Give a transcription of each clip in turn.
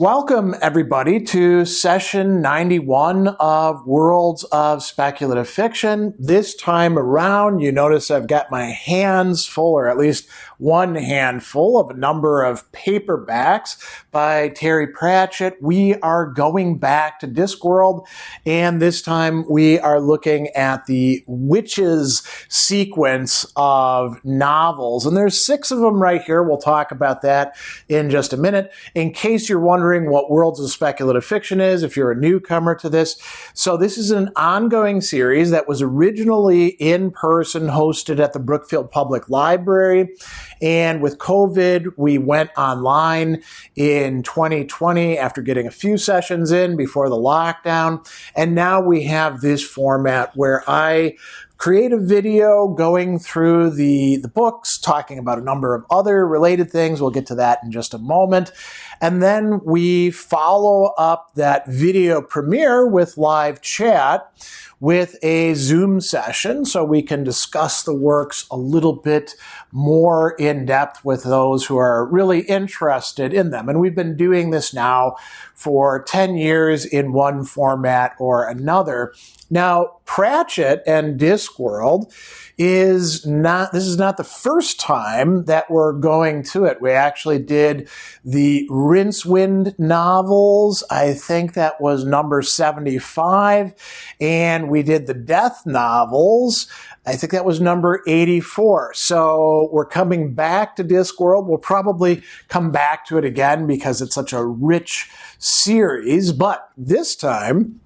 Welcome, everybody, to session 91 of Worlds of Speculative Fiction. This time around, you notice I've got my hands full, or at least one handful of a number of paperbacks by Terry Pratchett. We are going back to Diskworld, and this time we are looking at the Witches sequence of novels. And there's 6 of them right here. We'll talk about that in just a minute. In case you're wondering what Worlds of Speculative Fiction is, if you're a newcomer to this. So this is an ongoing series that was originally in person, hosted at the Brookfield Public Library. And with COVID, we went online in 2020 after getting a few sessions in before the lockdown. And now we have this format where I create a video going through the books, talking about a number of other related things. We'll get to that in just a moment. And then we follow up that video premiere with live chat with a Zoom session so we can discuss the works a little bit more in depth with those who are really interested in them. And we've been doing this now for 10 years in one format or another. Now, Pratchett and Diskworld this is not the first time that we're going to it. We actually did the Rincewind novels. I think that was number 75. And we did the Death novels. I think that was number 84. So we're coming back to Diskworld. We'll probably come back to it again because it's such a rich series. But this time,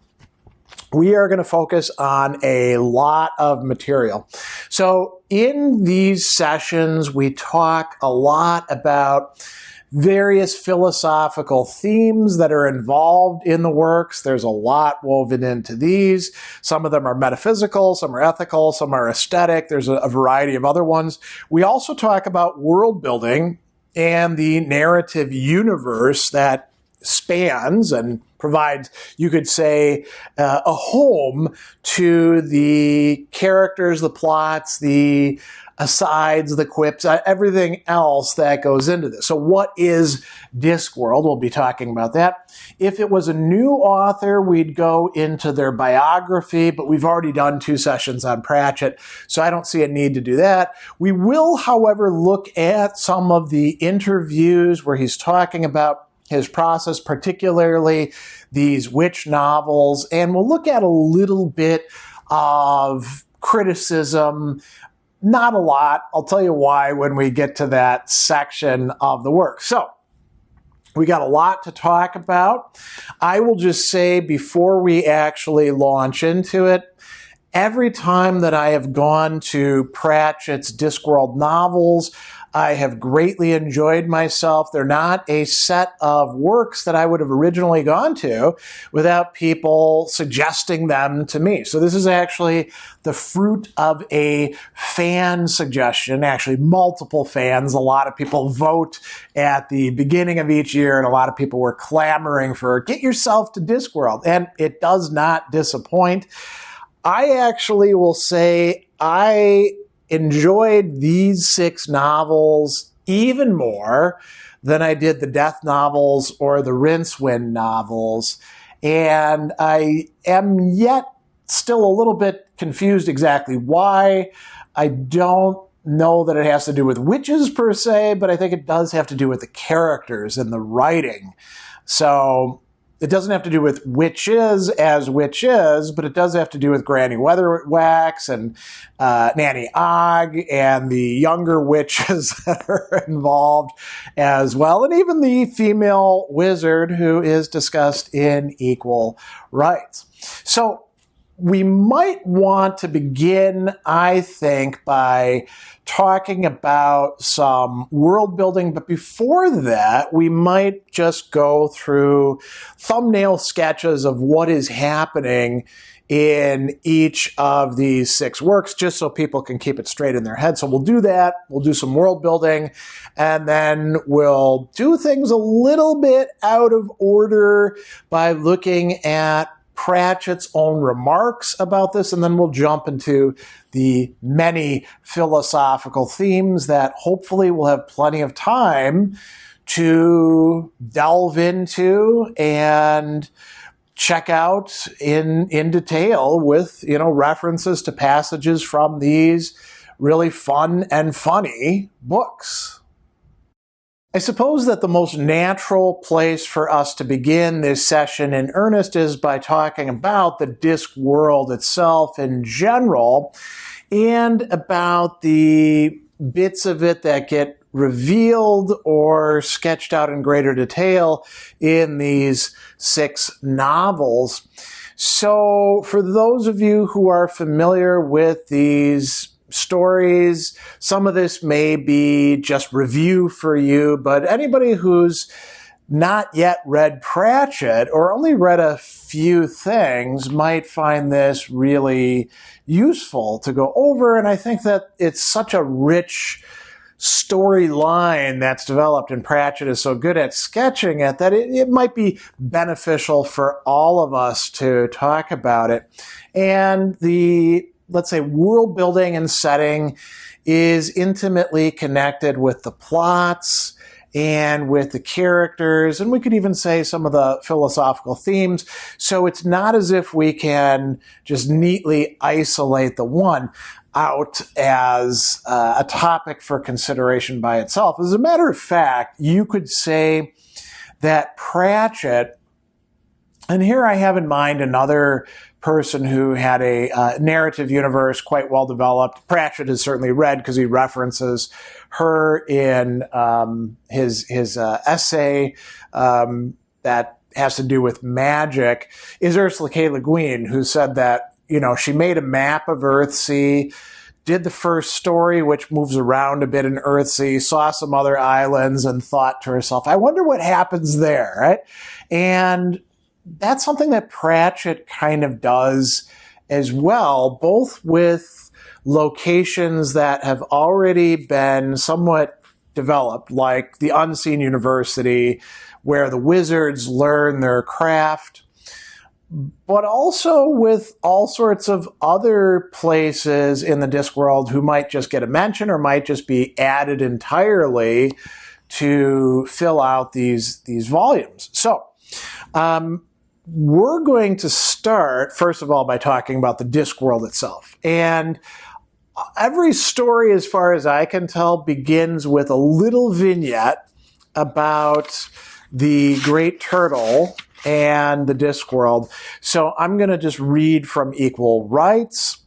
we are going to focus on a lot of material. So in these sessions, we talk a lot about various philosophical themes that are involved in the works. There's a lot woven into these. Some of them are metaphysical, some are ethical, some are aesthetic. There's a variety of other ones. We also talk about world building and the narrative universe that spans and provides, you could say, a home to the characters, the plots, the asides, the quips, everything else that goes into this. So what is Diskworld? We'll be talking about that. If it was a new author, we'd go into their biography, but we've already done 2 sessions on Pratchett, so I don't see a need to do that. We will, however, look at some of the interviews where he's talking about his process, particularly these witch novels, and we'll look at a little bit of criticism. Not a lot. I'll tell you why when we get to that section of the work. So, we got a lot to talk about. I will just say before we actually launch into it, every time that I have gone to Pratchett's Diskworld novels, I have greatly enjoyed myself. They're not a set of works that I would have originally gone to without people suggesting them to me. So this is actually the fruit of a fan suggestion, actually multiple fans. A lot of people vote at the beginning of each year, and a lot of people were clamoring for, get yourself to Diskworld, and it does not disappoint. I actually will say I enjoyed these 6 novels even more than I did the Death novels or the Rincewind novels. And I am yet still a little bit confused exactly why. I don't know that it has to do with witches per se, but I think it does have to do with the characters and the writing. So it doesn't have to do with witches as witches, but it does have to do with Granny Weatherwax and Nanny Ogg and the younger witches that are involved as well, and even the female wizard who is discussed in Equal Rights. So we might want to begin, I think, by talking about some world building. But before that, we might just go through thumbnail sketches of what is happening in each of these 6 works, just so people can keep it straight in their head. So we'll do that. We'll do some world building, and then we'll do things a little bit out of order by looking at Pratchett's own remarks about this, and then we'll jump into the many philosophical themes that hopefully we'll have plenty of time to delve into and check out in detail with, references to passages from these really fun and funny books. I suppose that the most natural place for us to begin this session in earnest is by talking about the Diskworld itself in general and about the bits of it that get revealed or sketched out in greater detail in these 6 novels. So for those of you who are familiar with these stories, some of this may be just review for you, but anybody who's not yet read Pratchett or only read a few things might find this really useful to go over. And I think that it's such a rich storyline that's developed, and Pratchett is so good at sketching it that it might be beneficial for all of us to talk about it. And the, let's say, world building and setting is intimately connected with the plots and with the characters, and we could even say some of the philosophical themes. So it's not as if we can just neatly isolate the one out as a topic for consideration by itself. As a matter of fact, you could say that Pratchett, and here I have in mind another person who had a narrative universe quite well developed. Pratchett is certainly read because he references her in his essay that has to do with magic, is Ursula K. Le Guin, who said that, she made a map of Earthsea, did the first story, which moves around a bit in Earthsea, saw some other islands, and thought to herself, I wonder what happens there, right? And that's something that Pratchett kind of does as well, both with locations that have already been somewhat developed, like the Unseen University, where the wizards learn their craft, but also with all sorts of other places in the Diskworld who might just get a mention or might just be added entirely to fill out these volumes. So, we're going to start, first of all, by talking about the Diskworld itself. And every story, as far as I can tell, begins with a little vignette about the great turtle and the Diskworld. So I'm going to just read from Equal Rights.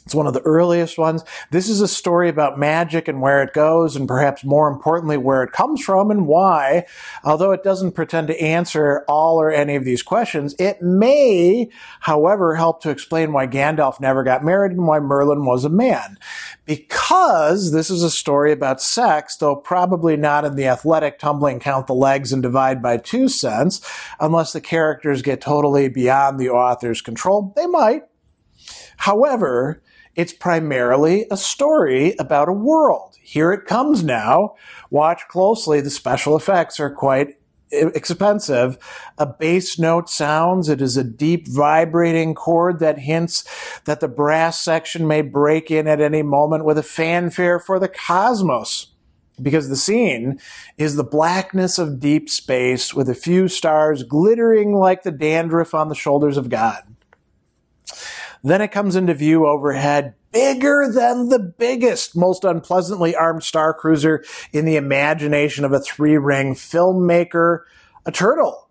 It's one of the earliest ones. This is a story about magic and where it goes, and perhaps more importantly, where it comes from and why. Although it doesn't pretend to answer all or any of these questions, it may, however, help to explain why Gandalf never got married and why Merlin was a man. Because this is a story about sex, though probably not in the athletic tumbling count the legs and divide by 2 sense, unless the characters get totally beyond the author's control. They might. However, it's primarily a story about a world. Here it comes now. Watch closely. The special effects are quite expensive. A bass note sounds. It is a deep vibrating chord that hints that the brass section may break in at any moment with a fanfare for the cosmos. Because the scene is the blackness of deep space with a few stars glittering like the dandruff on the shoulders of God. Then it comes into view overhead, bigger than the biggest, most unpleasantly armed star cruiser in the imagination of a 3-ring filmmaker, a turtle.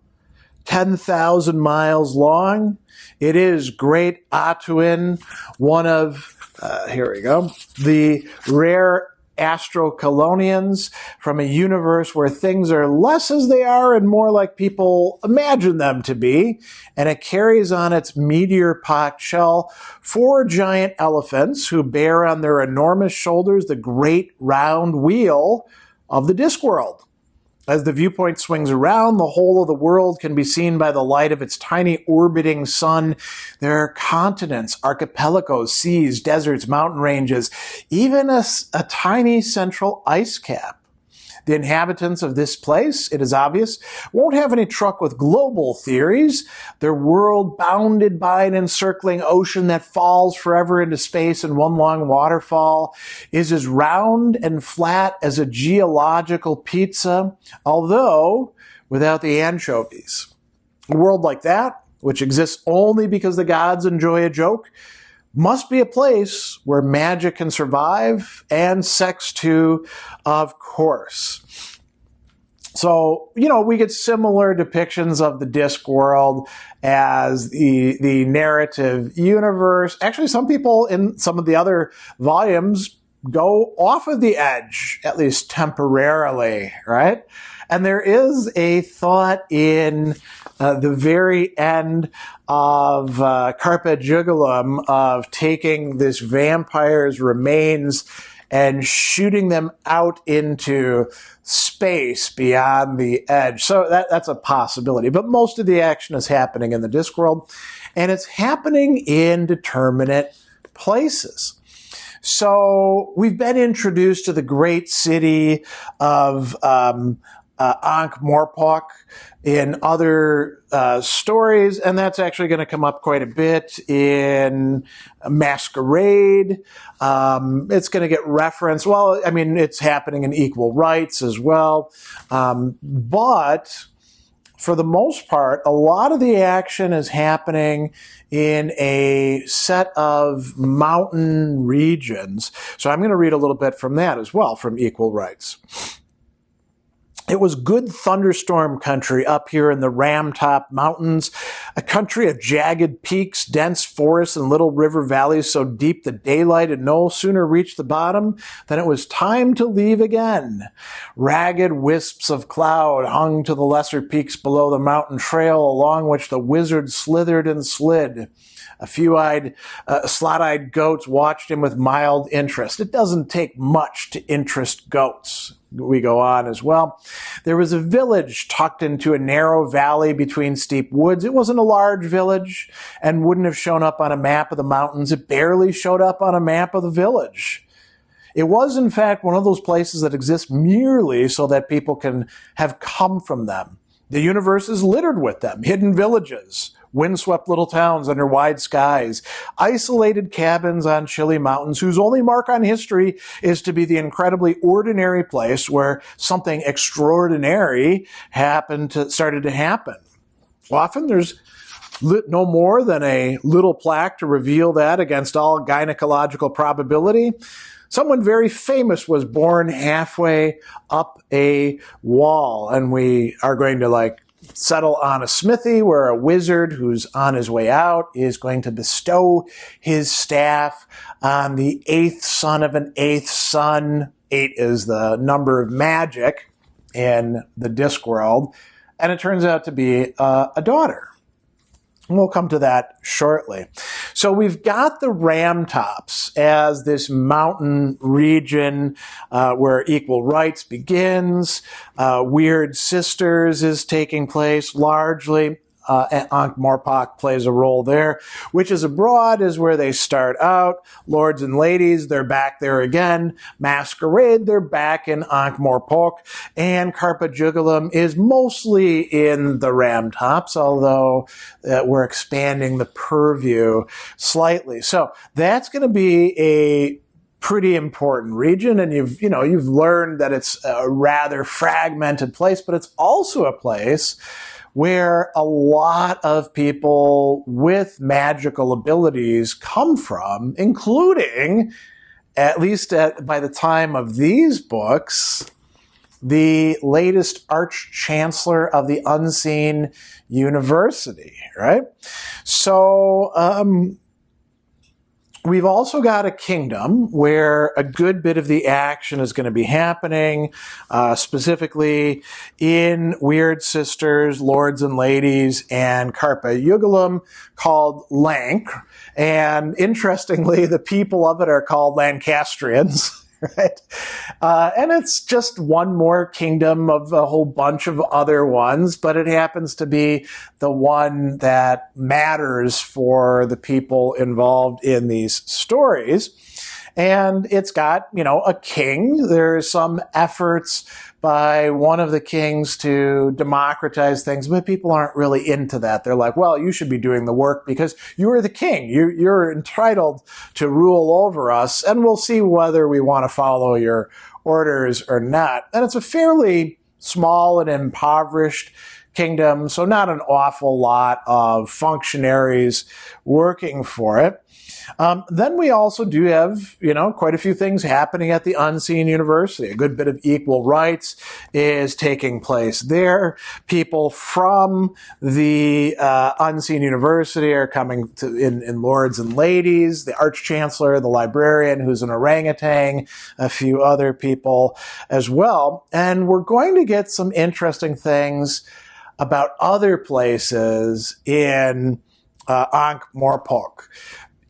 10,000 miles long. It is Great Atuin, one of, the rare astro-colonians from a universe where things are less as they are and more like people imagine them to be. And it carries on its meteor-pocked shell 4 giant elephants who bear on their enormous shoulders the great round wheel of the Diskworld. As the viewpoint swings around, the whole of the world can be seen by the light of its tiny orbiting sun. There are continents, archipelagos, seas, deserts, mountain ranges, even a tiny central ice cap. The inhabitants of this place, it is obvious, won't have any truck with global theories. Their world, bounded by an encircling ocean that falls forever into space in one long waterfall, is as round and flat as a geological pizza, although without the anchovies. A world like that, which exists only because the gods enjoy a joke, must be a place where magic can survive, and sex too, of course. So, we get similar depictions of the Diskworld as the narrative universe. Actually, some people in some of the other volumes go off of the edge, at least temporarily, right? And there is a thought in the very end of Carpe Jugulum of taking this vampire's remains and shooting them out into space beyond the edge. So that's a possibility. But most of the action is happening in the Diskworld, and it's happening in determinate places. So we've been introduced to the great city of Ankh-Morpork in other stories, and that's actually going to come up quite a bit in Masquerade. It's going to get referenced. Well, I mean, it's happening in Equal Rights as well. But for the most part, a lot of the action is happening in a set of mountain regions. So I'm going to read a little bit from that as well, from Equal Rights. It was good thunderstorm country up here in the Ram-Top Mountains, a country of jagged peaks, dense forests, and little river valleys so deep that daylight had no sooner reached the bottom than it was time to leave again. Ragged wisps of cloud hung to the lesser peaks below the mountain trail along which the wizard slithered and slid. A few slot-eyed goats watched him with mild interest. It doesn't take much to interest goats. We go on as well. There was a village tucked into a narrow valley between steep woods. It wasn't a large village and wouldn't have shown up on a map of the mountains. It barely showed up on a map of the village. It was, in fact, one of those places that exist merely so that people can have come from them. The universe is littered with them, hidden villages, windswept little towns under wide skies, isolated cabins on chilly mountains whose only mark on history is to be the incredibly ordinary place where something extraordinary started to happen. Often there's no more than a little plaque to reveal that against all gynecological probability. Someone very famous was born halfway up a wall, and we are going to settle on a smithy where a wizard who's on his way out is going to bestow his staff on the 8th son of an 8th son. 8 is the number of magic in the Diskworld, and it turns out to be a daughter. And we'll come to that shortly. So we've got the Ram-Tops as this mountain region where Equal Rights begins. Weird Sisters is taking place largely. Ankh-Morpork plays a role there. Witches Abroad is where they start out. Lords and Ladies, they're back there again. Masquerade, they're back in Ankh-Morpork. And Carpe Jugulum is mostly in the Ram-Tops, although we're expanding the purview slightly. So that's going to be a pretty important region, and you've learned that it's a rather fragmented place, but it's also a place where a lot of people with magical abilities come from, including, at least by the time of these books, the latest Arch-Chancellor of the Unseen University, right? So we've also got a kingdom where a good bit of the action is going to be happening, specifically in Weird Sisters, Lords and Ladies, and Carpe Jugulum, called Lank. And interestingly, the people of it are called Lancastrians. Right? And it's just one more kingdom of a whole bunch of other ones, but it happens to be the one that matters for the people involved in these stories. And it's got, a king. There's some efforts by one of the kings to democratize things, but people aren't really into that. They're like, well, you should be doing the work because you are the king. You're entitled to rule over us, and we'll see whether we want to follow your orders or not. And it's a fairly small and impoverished kingdom, so not an awful lot of functionaries working for it. Then we also do have, quite a few things happening at the Unseen University. A good bit of equal rights is taking place there. People from the Unseen University are coming in Lords and Ladies, the Archchancellor, the librarian, who's an orangutan, a few other people as well. And we're going to get some interesting things about other places in Ankh-Morpork.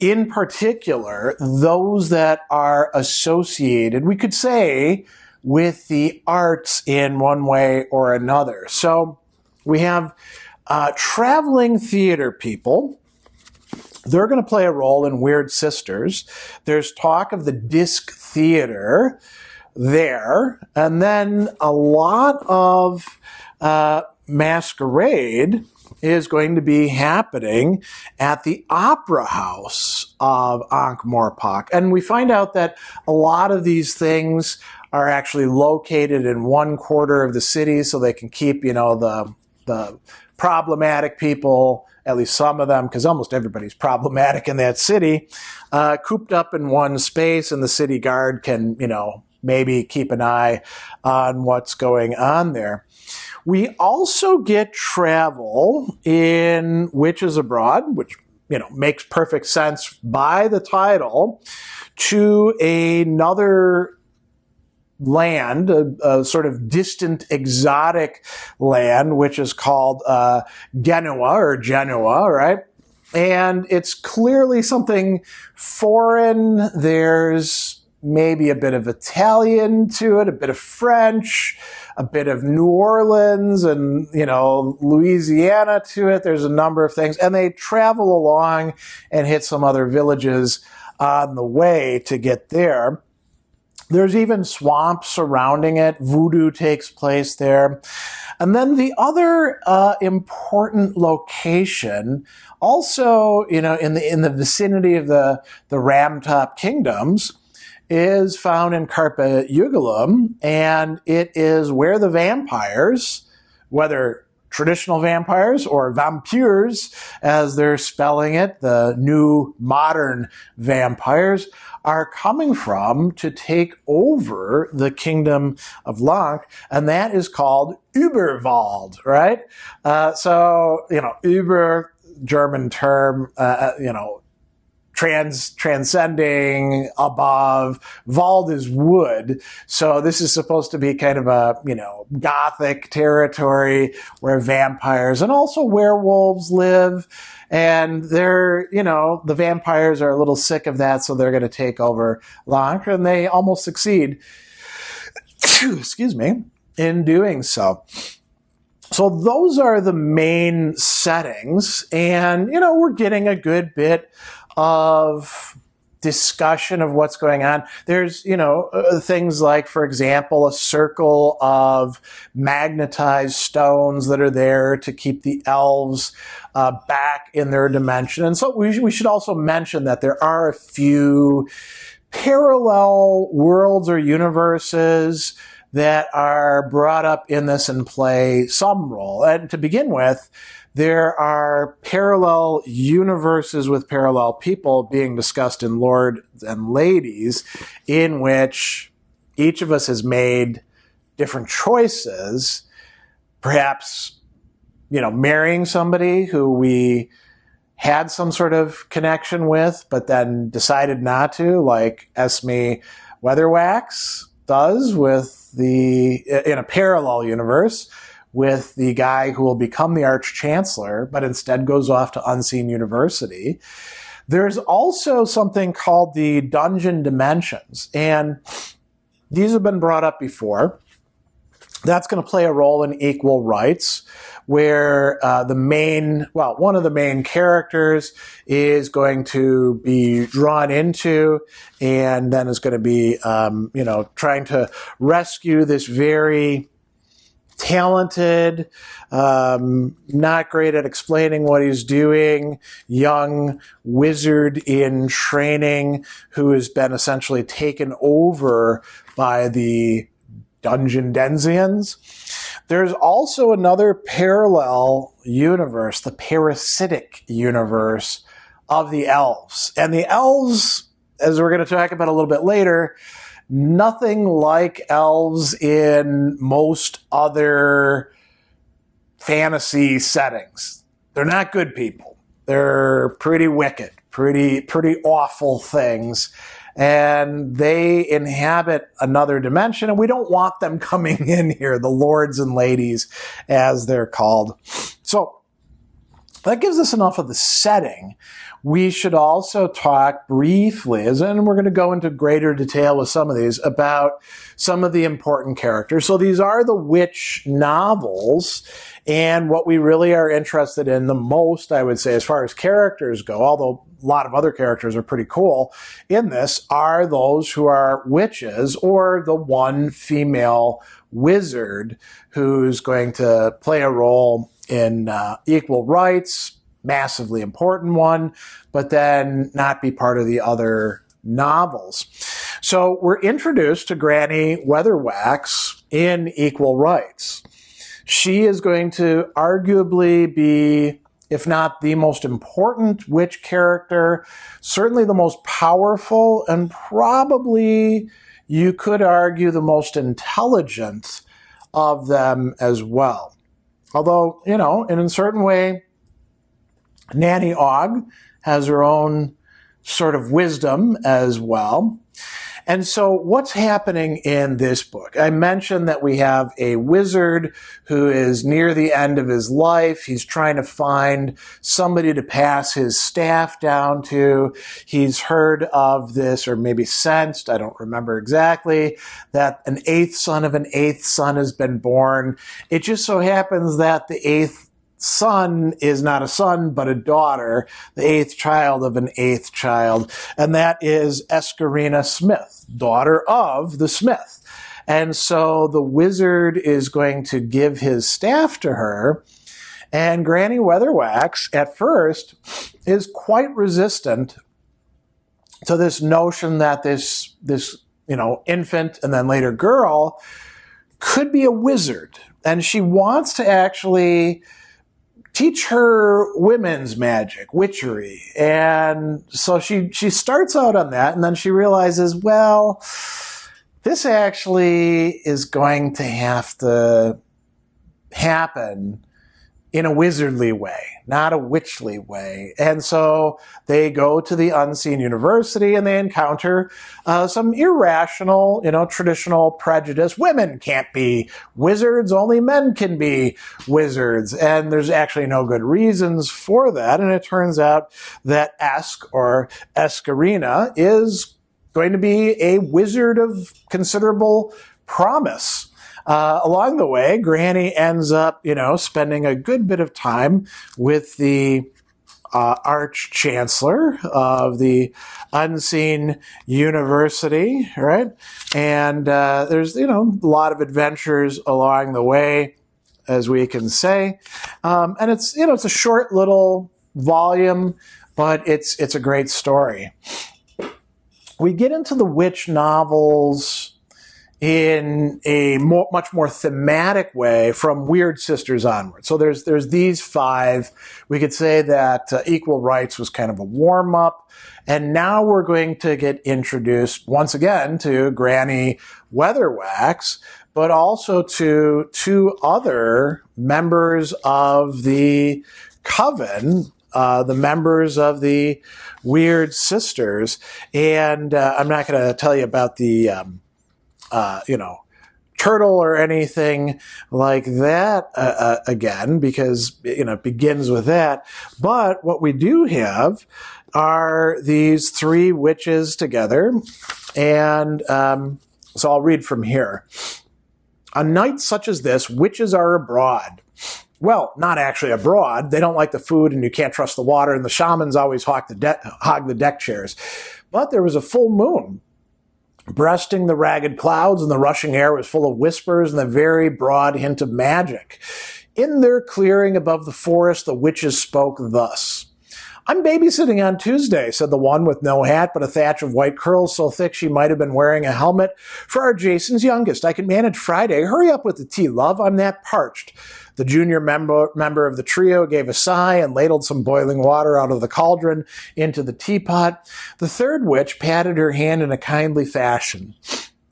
In particular, those that are associated, we could say, with the arts in one way or another. So we have traveling theater people. They're going to play a role in Weird Sisters. There's talk of the Disc Theater there. And then a lot of masquerade is going to be happening at the Opera House of Ankh-Morpork. And we find out that a lot of these things are actually located in one quarter of the city, so they can keep, the problematic people, at least some of them, because almost everybody's problematic in that city, cooped up in one space, and the city guard can, maybe keep an eye on what's going on there. We also get travel in Witches Abroad, which, makes perfect sense by the title, to another land, a sort of distant, exotic land, which is called Genoa, right? And it's clearly something foreign. There's maybe a bit of Italian to it, a bit of French, a bit of New Orleans and, Louisiana to it. There's a number of things. And they travel along and hit some other villages on the way to get there. There's even swamps surrounding it. Voodoo takes place there. And then the other important location, also, in the vicinity of the Ramtop Kingdoms, is found in Carpe Jugulum, and it is where the vampires, whether traditional vampires or vampires, as they're spelling it, the new modern vampires, are coming from to take over the kingdom of Lank, and that is called Überwald, right? Über, German term, transcending, above. Wald is wood. So this is supposed to be kind of a, Gothic territory where vampires and also werewolves live. And they're, the vampires are a little sick of that, so they're going to take over Lank, and they almost succeed, excuse me, in doing so. So those are the main settings, and, we're getting a good bit of discussion of what's going on. There's, things like, for example, a circle of magnetized stones that are there to keep the elves back in their dimension. And so we should also mention that there are a few parallel worlds or universes that are brought up in this and play some role. And to begin with, there are parallel universes with parallel people being discussed in Lords and Ladies, in which each of us has made different choices, perhaps, marrying somebody who we had some sort of connection with, but then decided not to, like Esme Weatherwax does in a parallel universe with the guy who will become the Arch-Chancellor, but instead goes off to Unseen University. There's also something called the Dungeon Dimensions, and these have been brought up before. That's going to play a role in Equal Rights, where one of the main characters is going to be drawn into and then is going to be, trying to rescue this very talented, not great at explaining what he's doing, young wizard in training who has been essentially taken over by the Dungeon Denzians. There's also another parallel universe, the parasitic universe of the elves. And the elves, as we're going to talk about a little bit later, nothing like elves in most other fantasy settings. They're not good people. They're pretty wicked, pretty awful things. And they inhabit another dimension, and we don't want them coming in here, the lords and ladies, as they're called. So that gives us enough of the setting. We should also talk briefly, and we're going to go into greater detail with some of these, about some of the important characters. So these are the witch novels, and what we really are interested in the most, I would say, as far as characters go, although a lot of other characters are pretty cool in this, are those who are witches or the one female wizard who's going to play a role in Equal Rights, massively important one, but then not be part of the other novels. So we're introduced to Granny Weatherwax in Equal Rights. She is going to arguably be, if not the most important witch character, certainly the most powerful, and probably, you could argue, the most intelligent of them as well. Although, in a certain way, Nanny Ogg has her own sort of wisdom as well. And so what's happening in this book? I mentioned that we have a wizard who is near the end of his life. He's trying to find somebody to pass his staff down to. He's heard of this, or maybe sensed, I don't remember exactly, that an eighth son of an eighth son has been born. It just so happens that the eighth son is not a son, but a daughter, the eighth child of an eighth child, and that is Escarina Smith, daughter of the Smith. And so the wizard is going to give his staff to her, and Granny Weatherwax, at first, is quite resistant to this notion that this infant and then later girl could be a wizard. And she wants to actually teach her women's magic, witchery. And so she starts out on that, and then she realizes, well, this actually is going to have to happen in a wizardly way, not a witchly way. And so they go to the Unseen University and they encounter some irrational, traditional prejudice. Women can't be wizards, only men can be wizards. And there's actually no good reasons for that. And it turns out that Escarina is going to be a wizard of considerable promise. Along the way, Granny ends up, spending a good bit of time with the Arch-Chancellor of the Unseen University, right? And there's, a lot of adventures along the way, as we can say. And it's, it's a short little volume, but it's a great story. We get into the witch novels in a much more thematic way from Weird Sisters onward. So there's these five. We could say that Equal Rights was kind of a warm-up, and now we're going to get introduced once again to Granny Weatherwax, but also to two other members of the coven the members of the Weird Sisters. And I'm not going to tell you about the, turtle or anything like that again, because it begins with that. But what we do have are these three witches together. And so I'll read from here. On nights such as this, witches are abroad. Well, not actually abroad. They don't like the food and you can't trust the water, and the shamans always hog the deck chairs. But there was a full moon breasting the ragged clouds, and the rushing air was full of whispers and a very broad hint of magic. In their clearing above the forest, the witches spoke thus. I'm babysitting on Tuesday, said the one with no hat but a thatch of white curls so thick she might have been wearing a helmet, for our Jason's youngest. I can manage Friday. Hurry up with the tea, love. I'm that parched. The junior member of the trio gave a sigh and ladled some boiling water out of the cauldron into the teapot. The third witch patted her hand in a kindly fashion.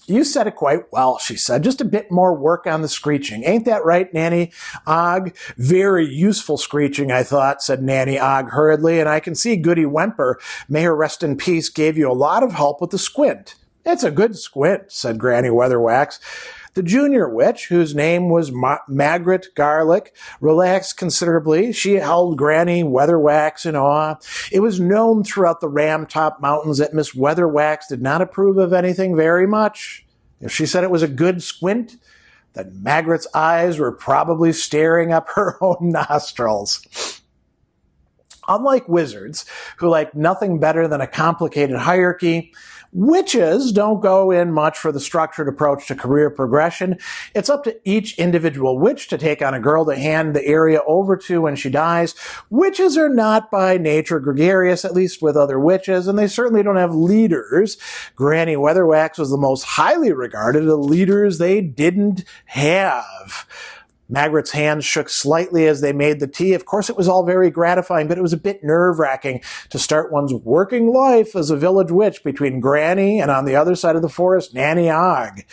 You said it quite well, she said. Just a bit more work on the screeching. Ain't that right, Nanny Ogg? Very useful screeching, I thought, said Nanny Ogg hurriedly, and I can see Goody Whemper, may her rest in peace, gave you a lot of help with the squint. It's a good squint, said Granny Weatherwax. The junior witch, whose name was Margaret Garlick, relaxed considerably. She held Granny Weatherwax in awe. It was known throughout the Ramtop Mountains that Miss Weatherwax did not approve of anything very much. If she said it was a good squint, then Margaret's eyes were probably staring up her own nostrils. Unlike wizards, who like nothing better than a complicated hierarchy, witches don't go in much for the structured approach to career progression. It's up to each individual witch to take on a girl to hand the area over to when she dies. Witches are not by nature gregarious, at least with other witches, and they certainly don't have leaders. Granny Weatherwax was the most highly regarded of leaders they didn't have. Margaret's hands shook slightly as they made the tea. Of course, it was all very gratifying, but it was a bit nerve-wracking to start one's working life as a village witch between Granny and, on the other side of the forest, Nanny Ogg.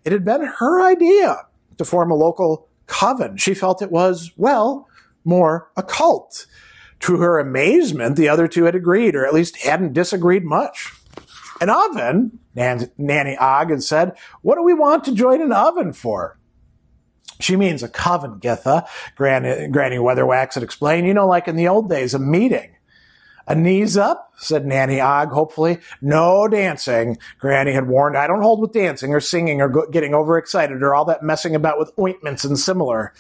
It had been her idea to form a local coven. She felt it was, well, more a cult. To her amazement, the other two had agreed, or at least hadn't disagreed much. An oven? Nanny Ogg had said. What do we want to join an oven for? She means a coven, Githa, Granny Weatherwax had explained. Like in the old days, a meeting. A knees up, said Nanny Ogg, hopefully. No dancing, Granny had warned. I don't hold with dancing or singing or getting overexcited or all that messing about with ointments and similar.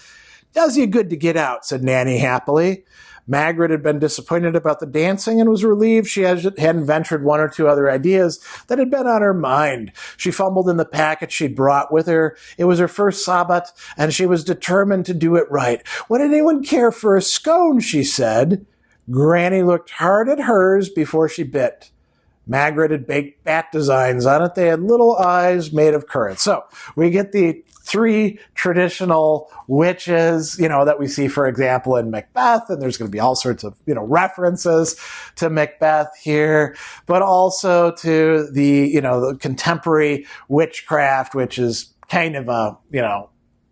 Does you good to get out, said Nanny happily. Margaret had been disappointed about the dancing and was relieved she hadn't ventured one or two other ideas that had been on her mind. She fumbled in the packet she'd brought with her. It was her first Sabbat, and she was determined to do it right. Would anyone care for a scone, she said. Granny looked hard at hers before she bit. Margaret had baked bat designs on it. They had little eyes made of currants. So we get the three traditional witches, that we see, for example, in Macbeth, and there's going to be all sorts of, references to Macbeth here, but also to the contemporary witchcraft, which is kind of a,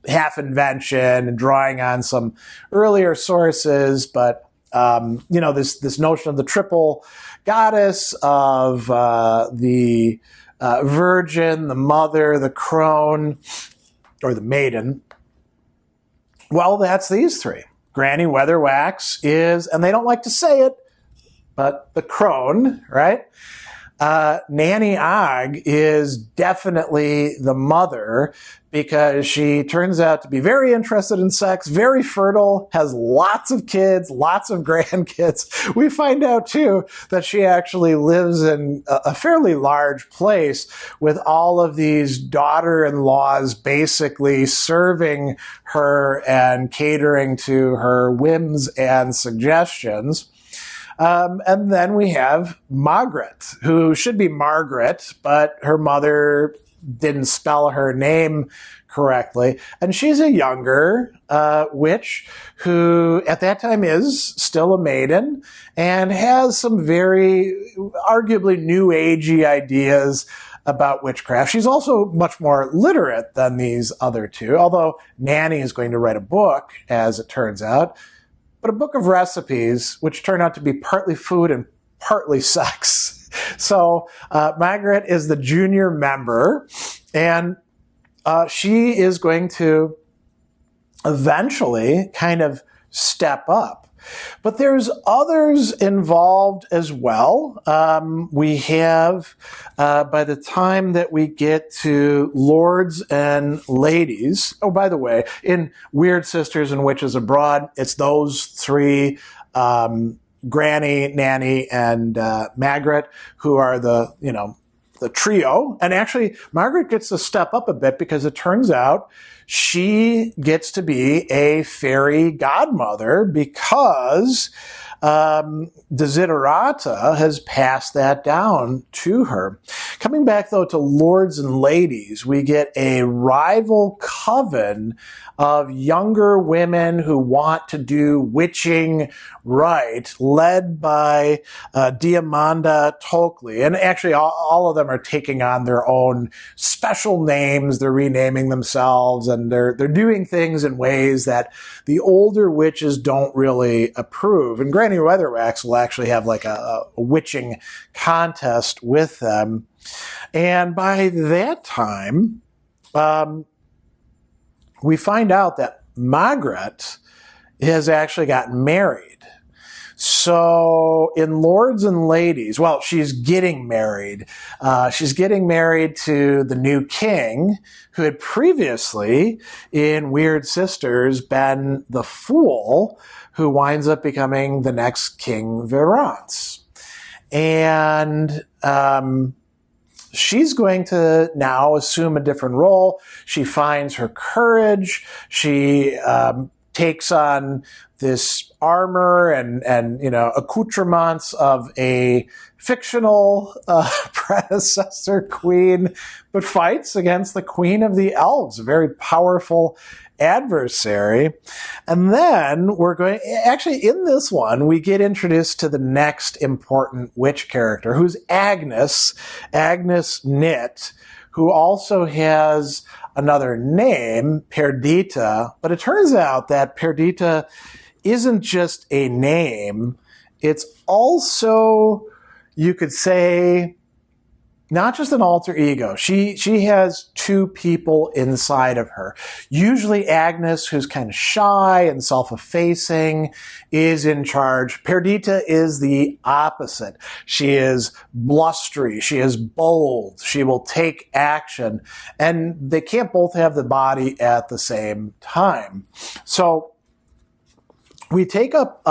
half invention and drawing on some earlier sources, but this notion of the triple goddess of the virgin, the mother, the crone, or the maiden. Well, that's these three. Granny Weatherwax is, and they don't like to say it, but the crone, right? Nanny Ogg is definitely the mother because she turns out to be very interested in sex, very fertile, has lots of kids, lots of grandkids. We find out, too, that she actually lives in a fairly large place with all of these daughter-in-laws basically serving her and catering to her whims and suggestions. And then we have Margaret, who should be Margaret, but her mother didn't spell her name correctly. And she's a younger witch who at that time is still a maiden and has some very arguably new agey ideas about witchcraft. She's also much more literate than these other two, although Nanny is going to write a book, as it turns out. but a book of recipes, which turn out to be partly food and partly sex. So Margaret is the junior member, and she is going to eventually kind of step up. But there's others involved as well. We have, by the time that we get to Lords and Ladies, oh, by the way, in Weird Sisters and Witches Abroad, it's those three, Granny, Nanny, and Margaret, who are the trio. And actually, Margaret gets to step up a bit because it turns out she gets to be a fairy godmother because Desiderata has passed that down to her. Coming back, though, to Lords and Ladies, we get a rival coven of younger women who want to do witching right, led by Diamanda Tolkein. And actually, all of them are taking on their own special names. They're renaming themselves, and they're doing things in ways that the older witches don't really approve. And Granny Weatherwax will actually have like a witching contest with them. And by that time, we find out that Margaret has actually gotten married. So in Lords and Ladies, well, she's getting married. She's getting married to the new king, who had previously, in Weird Sisters, been the fool who winds up becoming the next King Virance. And she's going to now assume a different role. She finds her courage. She takes on this armor and accoutrements of a fictional predecessor queen, but fights against the Queen of the Elves, a very powerful adversary. And then actually in this one, we get introduced to the next important witch character, who's Agnes Nitt, who also has another name, Perdita. But it turns out that Perdita isn't just a name. It's also, you could say, not just an alter ego. She has two people inside of her. Usually Agnes, who's kind of shy and self-effacing, is in charge. Perdita is the opposite. She is blustery. She is bold. She will take action. And they can't both have the body at the same time. So we take up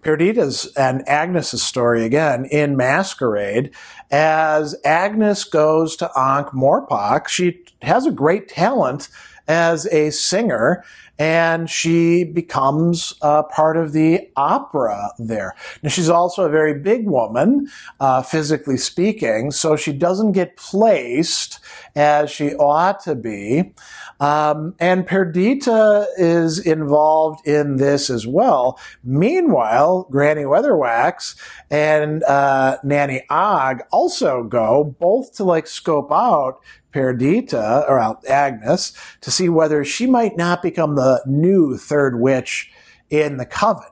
Perdita's and Agnes's story again in Masquerade. As Agnes goes to Ankh-Morpork, she has a great talent as a singer, and she becomes part of the opera there. Now, she's also a very big woman, physically speaking, so she doesn't get placed as she ought to be. And Perdita is involved in this as well. Meanwhile, Granny Weatherwax and Nanny Og also go both to scope out Perdita, or Agnes, to see whether she might not become the new third witch in the coven.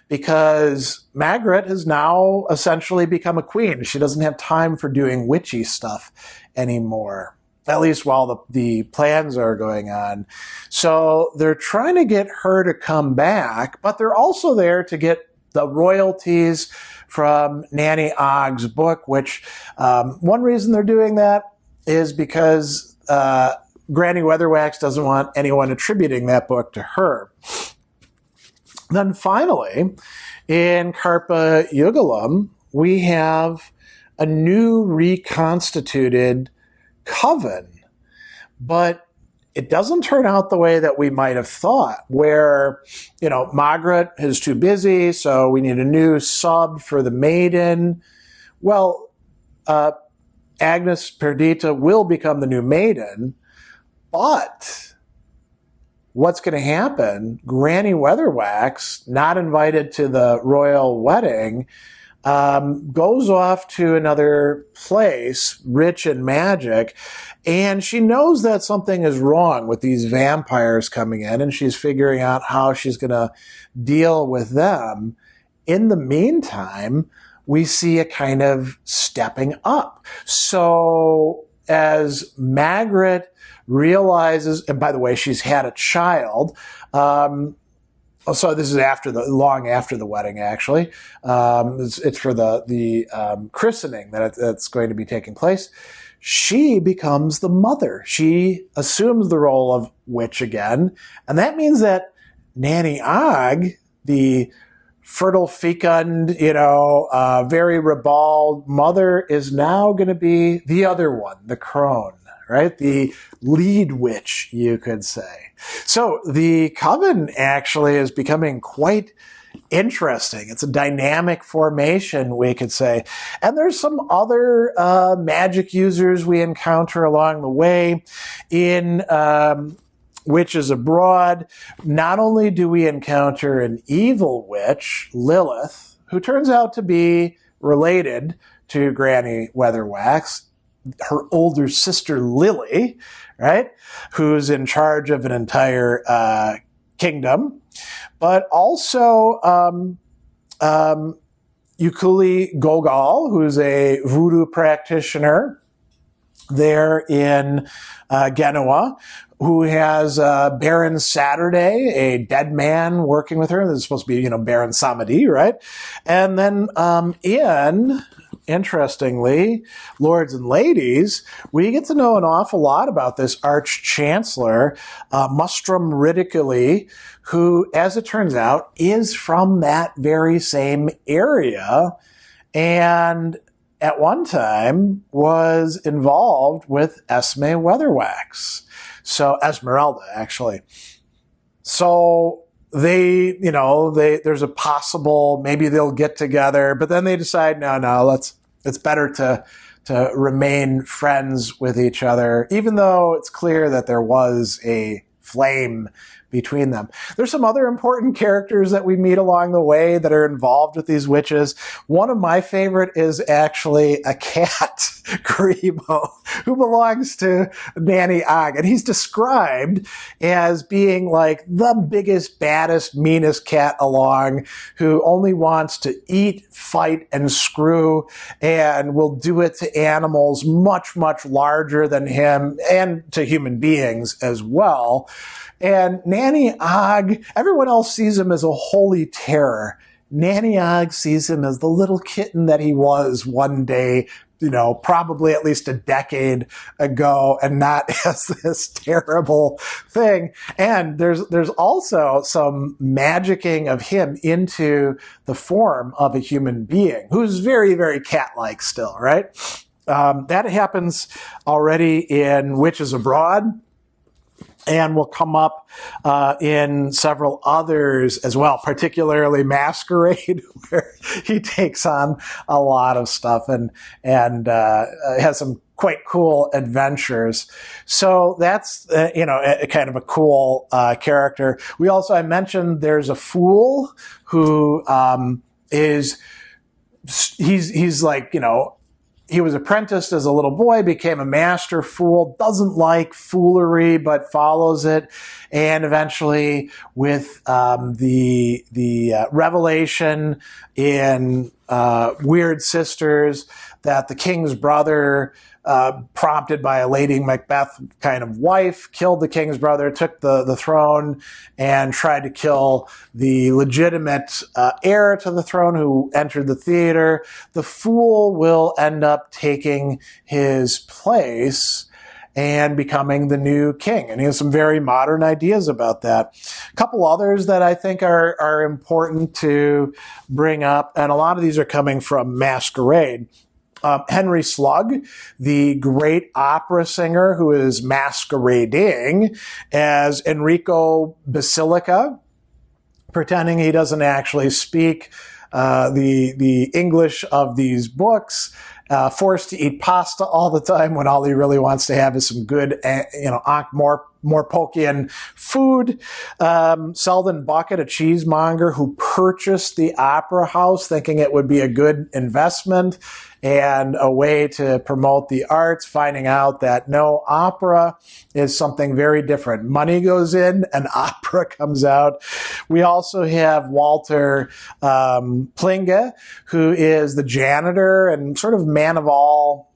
Because Margaret has now essentially become a queen. She doesn't have time for doing witchy stuff anymore, at least while the plans are going on. So they're trying to get her to come back, but they're also there to get the royalties from Nanny Og's book, which one reason they're doing that is because Granny Weatherwax doesn't want anyone attributing that book to her. Then finally, in Carpa Ugulum, we have a new reconstituted coven, but it doesn't turn out the way that we might have thought, where, Margaret is too busy, so we need a new sub for the maiden. Well, Agnes Perdita will become the new maiden, but what's going to happen? Granny Weatherwax, not invited to the royal wedding, goes off to another place rich in magic, and she knows that something is wrong with these vampires coming in, and she's figuring out how she's going to deal with them. In the meantime, we see a kind of stepping up. So as Margaret realizes, and by the way, she's had a child, so this is long after the wedding, actually. It's for the christening that's going to be taking place. She becomes the mother. She assumes the role of witch again. And that means that Nanny Ogg, the fertile, fecund, very ribald mother, is now going to be the other one, the crone, right? The lead witch, you could say. So the coven actually is becoming quite interesting. It's a dynamic formation, we could say. And there's some other magic users we encounter along the way in Witches Abroad. Not only do we encounter an evil witch, Lilith, who turns out to be related to Granny Weatherwax, her older sister Lily, right, who's in charge of an entire kingdom, but also Ukuli Gogol, who's a voodoo practitioner there in Genoa, who has Baron Saturday, a dead man, working with her. This is supposed to be, Baron Samedi, right? And then interestingly, lords and ladies, we get to know an awful lot about this Arch-Chancellor, Mustrum Ridiculi, who, as it turns out, is from that very same area and at one time was involved with Esme Weatherwax. So Esmeralda, actually. So there's a possible, maybe they'll get together, but then they decide, no, it's better to remain friends with each other, even though it's clear that there was a flame between them. There's some other important characters that we meet along the way that are involved with these witches. One of my favorite is actually a cat, Grimo, who belongs to Nanny Ogg. And he's described as being like the biggest, baddest, meanest cat along, who only wants to eat, fight, and screw, and will do it to animals much, much larger than him and to human beings as well. And Nanny Ogg, everyone else sees him as a holy terror. Nanny Ogg sees him as the little kitten that he was one day, probably at least a decade ago, and not as this terrible thing. And there's also some magicking of him into the form of a human being who's very, very cat-like still, right? That happens already in Witches Abroad, and will come up in several others as well, particularly Masquerade, where he takes on a lot of stuff and has some quite cool adventures. So that's a kind of a cool character. We also, I mentioned, there's a fool who he's like, he was apprenticed as a little boy, became a master fool, doesn't like foolery, but follows it. And eventually with the revelation in Weird Sisters that the king's brother, prompted by a Lady Macbeth kind of wife, killed the king's brother, took the throne, and tried to kill the legitimate heir to the throne who entered the theater. The fool will end up taking his place and becoming the new king. And he has some very modern ideas about that. A couple others that I think are important to bring up, and a lot of these are coming from Masquerade. Henry Slug, the great opera singer who is masquerading as Enrico Basilica, pretending he doesn't actually speak the English of these books, forced to eat pasta all the time when all he really wants to have is some good, Moorcockian food. Selden Bucket, a cheesemonger who purchased the opera house thinking it would be a good investment and a way to promote the arts, finding out that no, opera is something very different. Money goes in and opera comes out. We also have Walter Plinge, who is the janitor and sort of man of all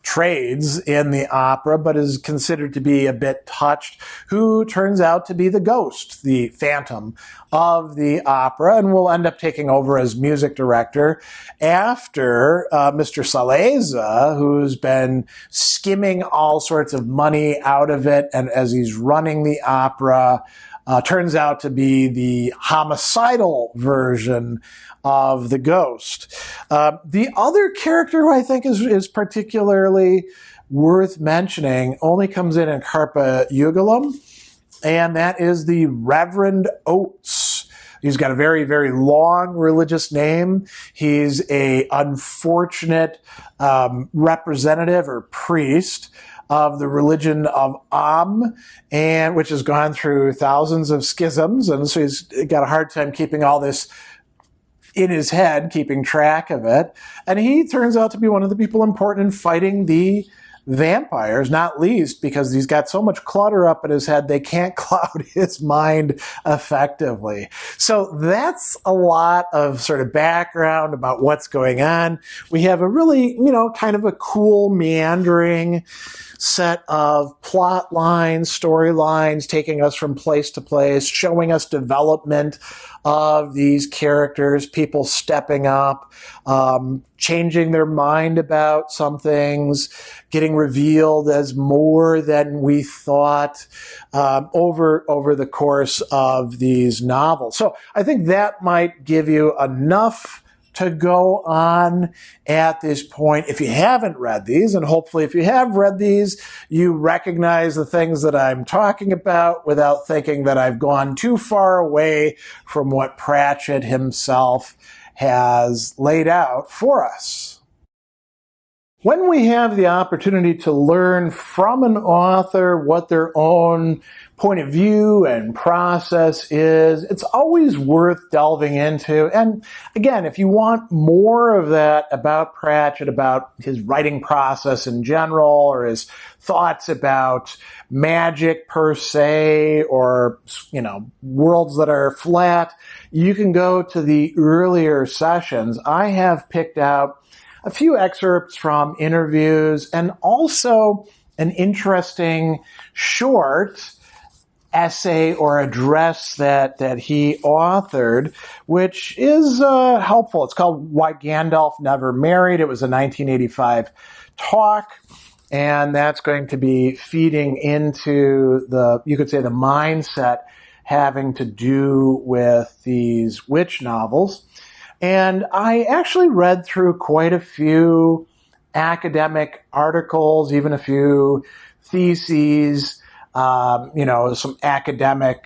trades in the opera, but is considered to be a bit touched, who turns out to be the ghost, the phantom of the opera, and will end up taking over as music director after Mr. Saleza, who's been skimming all sorts of money out of it, and as he's running the opera, turns out to be the homicidal version of the ghost. The other character who I think is particularly worth mentioning only comes in Carpe Jugulum, and that is the Reverend Oates. He's got a very, very long religious name. He's a unfortunate representative or priest of the religion of and which has gone through thousands of schisms, and so he's got a hard time keeping all this in his head, keeping track of it. And he turns out to be one of the people important in fighting the vampires, not least because he's got so much clutter up in his head, they can't cloud his mind effectively. So that's a lot of sort of background about what's going on. We have a really, kind of a cool meandering set of plot lines, storylines, taking us from place to place, showing us development of these characters, people stepping up, changing their mind about some things, getting revealed as more than we thought over the course of these novels. So I think that might give you enough to go on at this point. If you haven't read these, and hopefully if you have read these, you recognize the things that I'm talking about without thinking that I've gone too far away from what Pratchett himself has laid out for us. When we have the opportunity to learn from an author what their own point of view and process is, it's always worth delving into. And again, if you want more of that about Pratchett, about his writing process in general, or his thoughts about magic per se, or, worlds that are flat, you can go to the earlier sessions. I have picked out a few excerpts from interviews and also an interesting short essay or address that he authored, which is helpful. It's called Why Gandalf Never Married. It was a 1985 talk, and that's going to be feeding into the mindset having to do with these witch novels. And I actually read through quite a few academic articles, even a few theses, some academic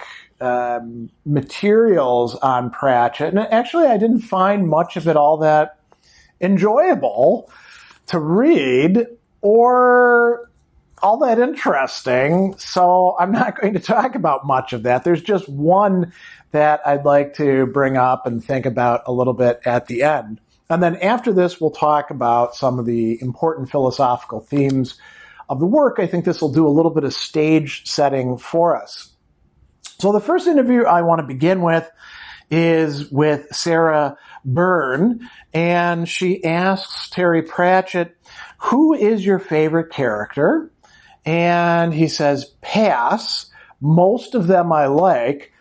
materials on Pratchett. And actually, I didn't find much of it all that enjoyable to read or all that interesting. So I'm not going to talk about much of that. There's just one that I'd like to bring up and think about a little bit at the end. And then after this, we'll talk about some of the important philosophical themes of the work. I think this will do a little bit of stage setting for us. So the first interview I want to begin with is with Sarah Byrne, and she asks Terry Pratchett, who is your favorite character? And he says, pass. Most of them I like.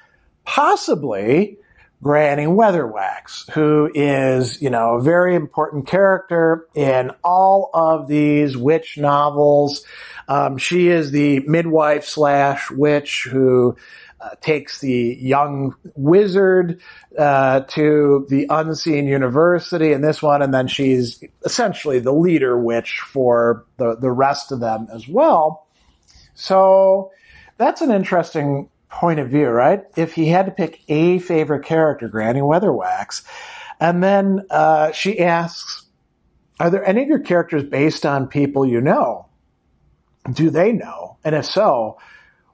Possibly Granny Weatherwax, who is, a very important character in all of these witch novels. She is the midwife / witch who takes the young wizard to the unseen university in this one, and then she's essentially the leader witch for the rest of them as well. So that's an interesting point of view, right? If he had to pick a favorite character, Granny Weatherwax. And then she asks, are there any of your characters based on people you know? Do they know? And if so,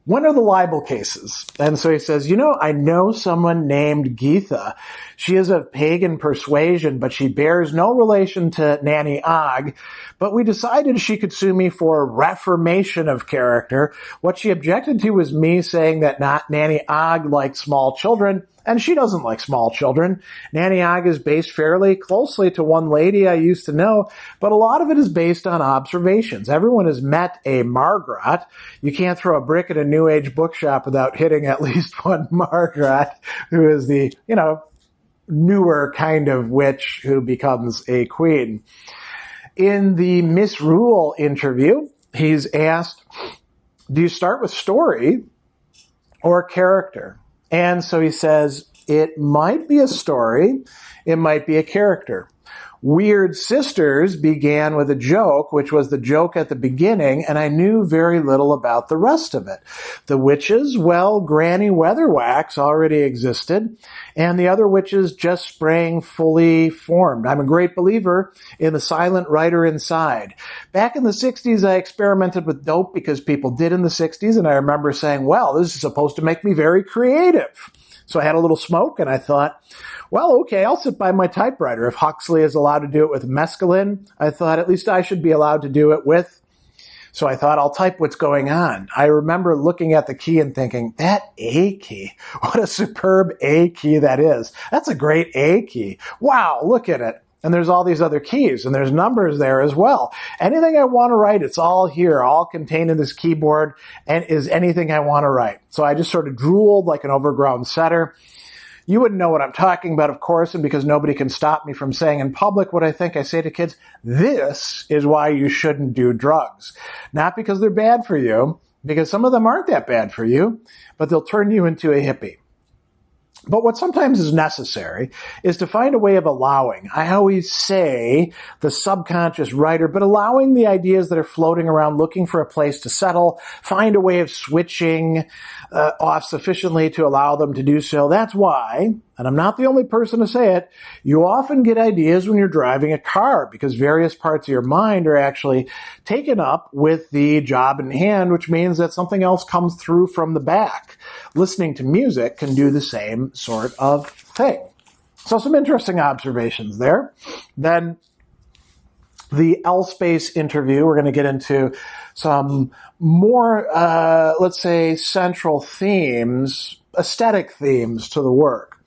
when are the libel cases? And so he says, I know someone named Geetha. She is of pagan persuasion, but she bears no relation to Nanny Ogg. But we decided she could sue me for reformation of character. What she objected to was me saying that Nanny Ogg liked small children, and she doesn't like small children. Nanny Ogg is based fairly closely to one lady I used to know, but a lot of it is based on observations. Everyone has met a Margaret. You can't throw a brick at a New Age bookshop without hitting at least one Margaret, who is the, newer kind of witch who becomes a queen. In the Misrule interview, he's asked, do you start with story or character? And so he says, it might be a story, it might be a character. Weird Sisters began with a joke, which was the joke at the beginning, and I knew very little about the rest of it. The witches, well, Granny Weatherwax already existed, and the other witches just sprang fully formed. I'm a great believer in the silent writer inside. Back in the 60s, I experimented with dope because people did in the 60s, and I remember saying, well, this is supposed to make me very creative. So I had a little smoke, and I thought, well, okay, I'll sit by my typewriter. If Huxley is allowed to do it with mescaline, I thought at least I should be allowed to do it with. So I thought, I'll type what's going on. I remember looking at the key and thinking, that A key, what a superb A key that is. That's a great A key. Wow, look at it. And there's all these other keys, and there's numbers there as well. Anything I want to write, it's all here, all contained in this keyboard, and is anything I want to write. So I just sort of drooled like an overgrown setter. You wouldn't know what I'm talking about, of course, and because nobody can stop me from saying in public what I think, I say to kids, this is why you shouldn't do drugs. Not because they're bad for you, because some of them aren't that bad for you, but they'll turn you into a hippie. But what sometimes is necessary is to find a way of allowing. I always say the subconscious writer, but allowing the ideas that are floating around, looking for a place to settle, find a way of switching off sufficiently to allow them to do so. That's why, and I'm not the only person to say it, you often get ideas when you're driving a car because various parts of your mind are actually taken up with the job in hand, which means that something else comes through from the back. Listening to music can do the same sort of thing. So some interesting observations there. Then the L-Space interview, we're going to get into some more, let's say, central themes, aesthetic themes to the work.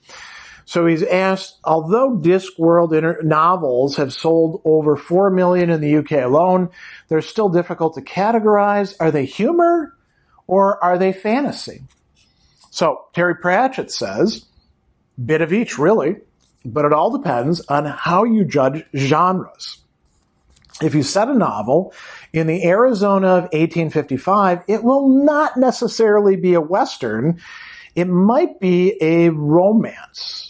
So he's asked, although Discworld novels have sold over 4 million in the UK alone, they're still difficult to categorize. Are they humor or are they fantasy? So Terry Pratchett says, bit of each really, but it all depends on how you judge genres. If you set a novel in the Arizona of 1855, it will not necessarily be a Western. It might be a romance.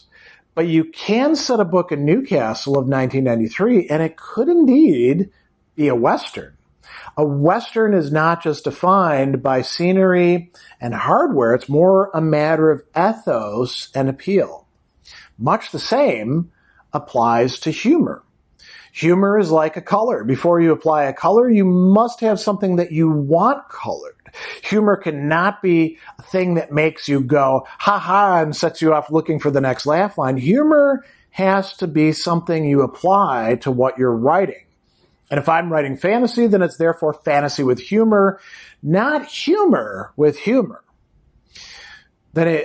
But you can set a book in Newcastle of 1993, and it could indeed be a Western. A Western is not just defined by scenery and hardware. It's more a matter of ethos and appeal. Much the same applies to humor. Humor is like a color. Before you apply a color, you must have something that you want colored. Humor cannot be a thing that makes you go, ha ha, and sets you off looking for the next laugh line. Humor has to be something you apply to what you're writing. And if I'm writing fantasy, then it's therefore fantasy with humor, not humor with humor. Then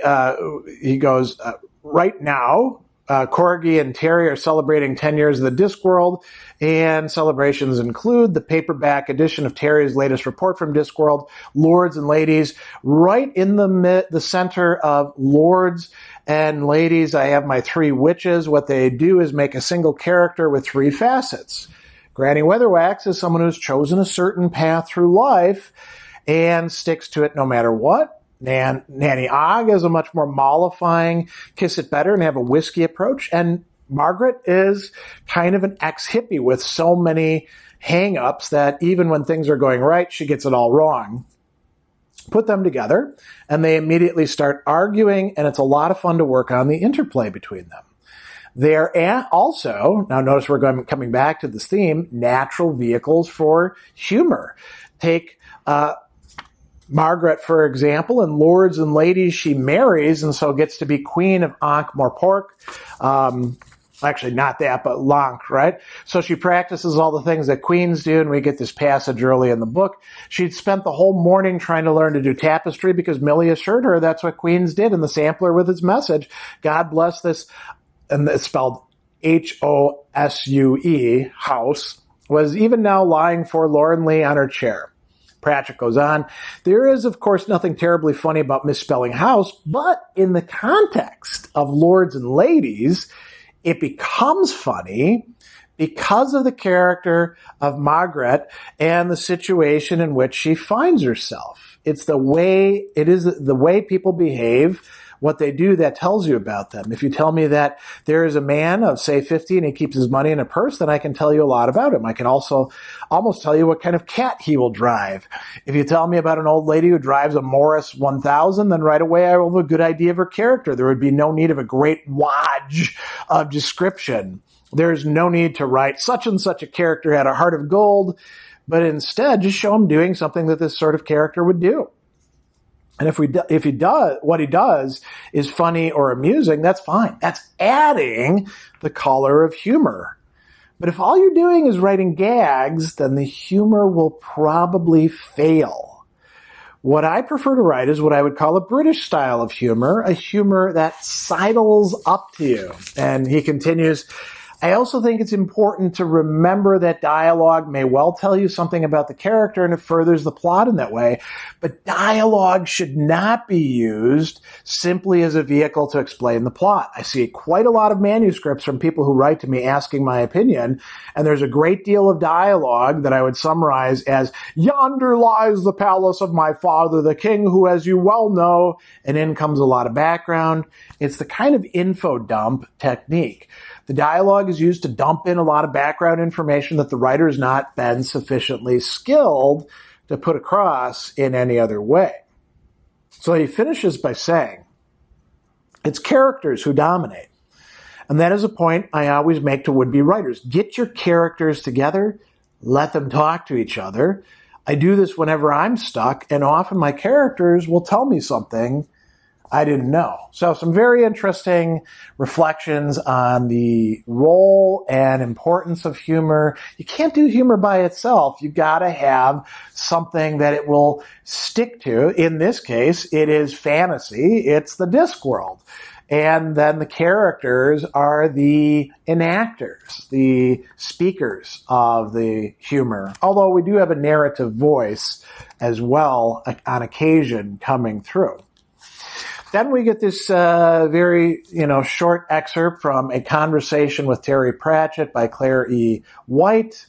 he goes, right now, Corgi and Terry are celebrating 10 years of the Discworld, and celebrations include the paperback edition of Terry's latest report from Discworld, Lords and Ladies. Right in the center of Lords and Ladies, I have my 3 witches. What they do is make a single character with 3 facets. Granny Weatherwax is someone who's chosen a certain path through life and sticks to it no matter what. Nanny Ogg is a much more mollifying, kiss it better and have a whiskey approach. And Margaret is kind of an ex-hippie with so many hang-ups that even when things are going right, she gets it all wrong. Put them together, and they immediately start arguing, and it's a lot of fun to work on the interplay between them. They're also, now notice we're coming back to this theme, natural vehicles for humor. Take Margaret, for example, in Lords and Ladies, she marries and so gets to be queen of Ankh-Morpork. Actually, not that, but Lank, right? So she practices all the things that queens do, and we get this passage early in the book. She'd spent the whole morning trying to learn to do tapestry because Millie assured her that's what queens did in the sampler with its message. God bless this, and it's spelled H-O-S-U-E, house, was even now lying forlornly on her chair. Pratchett goes on, there is, of course, nothing terribly funny about misspelling house, but in the context of Lords and Ladies, it becomes funny because of the character of Margaret and the situation in which she finds herself. It is the way people behave, what they do, that tells you about them. If you tell me that there is a man of, say, 50 and he keeps his money in a purse, then I can tell you a lot about him. I can also almost tell you what kind of cat he will drive. If you tell me about an old lady who drives a Morris 1000, then right away I will have a good idea of her character. There would be no need of a great wodge of description. There's no need to write such and such a character had a heart of gold, but instead just show him doing something that this sort of character would do. And if he does, what he does is funny or amusing, that's fine. That's adding the color of humor. But if all you're doing is writing gags, then the humor will probably fail. What I prefer to write is what I would call a British style of humor, a humor that sidles up to you. And he continues, I also think it's important to remember that dialogue may well tell you something about the character and it furthers the plot in that way, but dialogue should not be used simply as a vehicle to explain the plot. I see quite a lot of manuscripts from people who write to me asking my opinion, and there's a great deal of dialogue that I would summarize as, yonder lies the palace of my father, the king, who, as you well know, and in comes a lot of background. It's the kind of info dump technique. The dialogue is used to dump in a lot of background information that the writer has not been sufficiently skilled to put across in any other way. So he finishes by saying, it's characters who dominate. And that is a point I always make to would-be writers. Get your characters together, let them talk to each other. I do this whenever I'm stuck, and often my characters will tell me something I didn't know. So some very interesting reflections on the role and importance of humor. You can't do humor by itself. You gotta have something that it will stick to. In this case, it is fantasy. It's the Diskworld. And then the characters are the enactors, the speakers of the humor. Although we do have a narrative voice as well on occasion coming through. Then we get this very, short excerpt from A Conversation with Terry Pratchett by Claire E. White.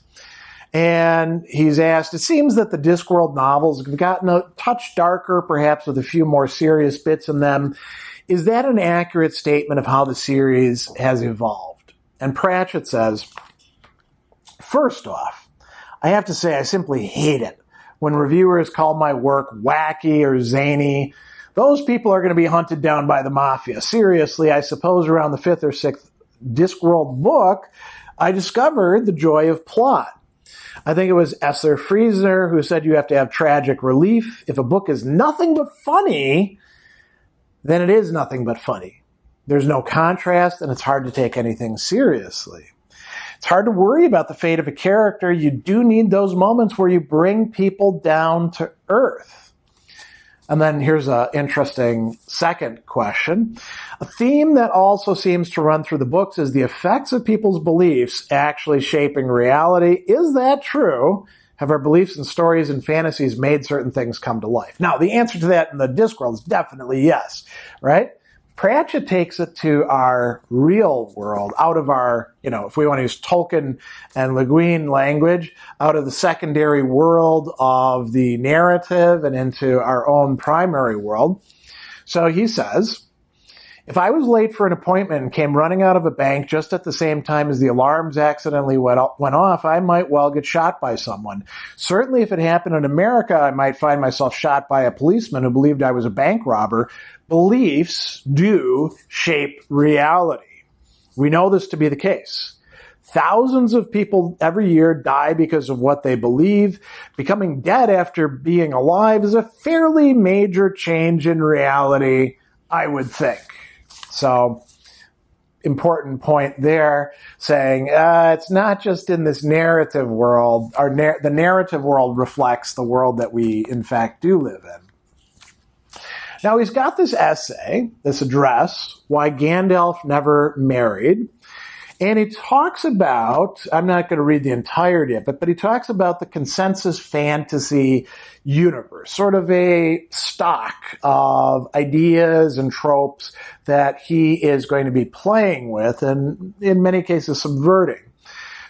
And he's asked, it seems that the Diskworld novels have gotten a touch darker, perhaps with a few more serious bits in them. Is that an accurate statement of how the series has evolved? And Pratchett says, first off, I have to say I simply hate it when reviewers call my work wacky or zany. Those people are going to be hunted down by the mafia. Seriously, I suppose around the 5th or 6th Diskworld book, I discovered the joy of plot. I think it was Esser Friesner who said you have to have tragic relief. If a book is nothing but funny, then it is nothing but funny. There's no contrast, and it's hard to take anything seriously. It's hard to worry about the fate of a character. You do need those moments where you bring people down to earth. And then here's an interesting second question. A theme that also seems to run through the books is the effects of people's beliefs actually shaping reality. Is that true? Have our beliefs and stories and fantasies made certain things come to life? Now, the answer to that in the Diskworld is definitely yes, right? Pratchett takes it to our real world, out of our, if we want to use Tolkien and Leguin language, out of the secondary world of the narrative and into our own primary world. So he says, if I was late for an appointment and came running out of a bank just at the same time as the alarms accidentally went off, I might well get shot by someone. Certainly if it happened in America, I might find myself shot by a policeman who believed I was a bank robber. Beliefs do shape reality. We know this to be the case. Thousands of people every year die because of what they believe. Becoming dead after being alive is a fairly major change in reality, I would think. So, important point there, saying it's not just in this narrative world. The narrative world reflects the world that we, in fact, do live in. Now, he's got this essay, this address, Why Gandalf Never Married. And he talks about, I'm not going to read the entirety of it, but he talks about the consensus fantasy universe, sort of a stock of ideas and tropes that he is going to be playing with and in many cases subverting.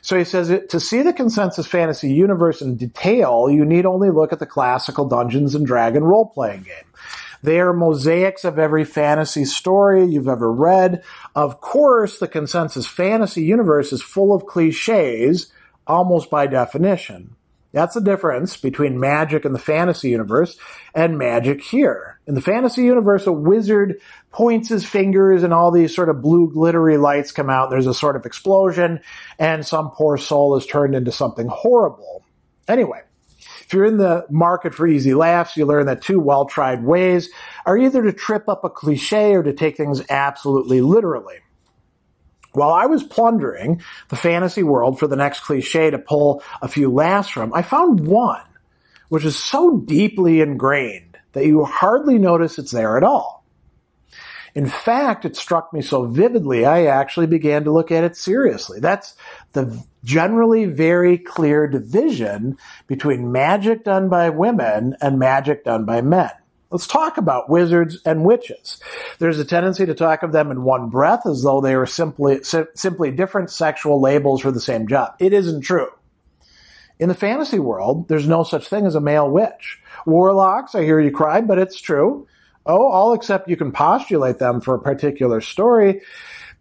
So he says, to see the consensus fantasy universe in detail, you need only look at the classical Dungeons and Dragons role-playing game. They are mosaics of every fantasy story you've ever read. Of course, the consensus fantasy universe is full of cliches, almost by definition. That's the difference between magic in the fantasy universe and magic here. In the fantasy universe, a wizard points his fingers and all these sort of blue glittery lights come out. There's a sort of explosion and some poor soul is turned into something horrible. Anyway, if you're in the market for easy laughs, you learn that two well-tried ways are either to trip up a cliche or to take things absolutely literally. While I was plundering the fantasy world for the next cliche to pull a few laughs from, I found one which is so deeply ingrained that you hardly notice it's there at all. In fact, it struck me so vividly, I actually began to look at it seriously. That's the generally very clear division between magic done by women and magic done by men. Let's talk about wizards and witches. There's a tendency to talk of them in one breath as though they were simply different sexual labels for the same job. It isn't true. In the fantasy world, there's no such thing as a male witch. Warlocks, I hear you cry, but it's true. Oh, all except you can postulate them for a particular story.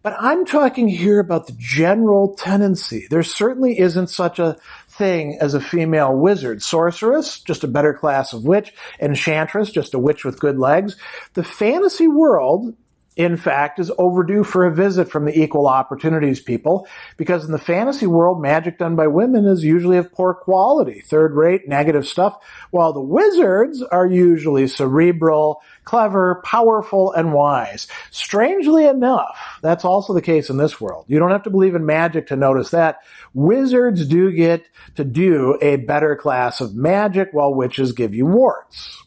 But I'm talking here about the general tendency. There certainly isn't such a thing as a female wizard. Sorceress, just a better class of witch. Enchantress, just a witch with good legs. The fantasy world, in fact, is overdue for a visit from the equal opportunities people, because in the fantasy world, magic done by women is usually of poor quality, third-rate, negative stuff, while the wizards are usually cerebral, clever, powerful, and wise. Strangely enough, that's also the case in this world. You don't have to believe in magic to notice that. Wizards do get to do a better class of magic, while witches give you warts.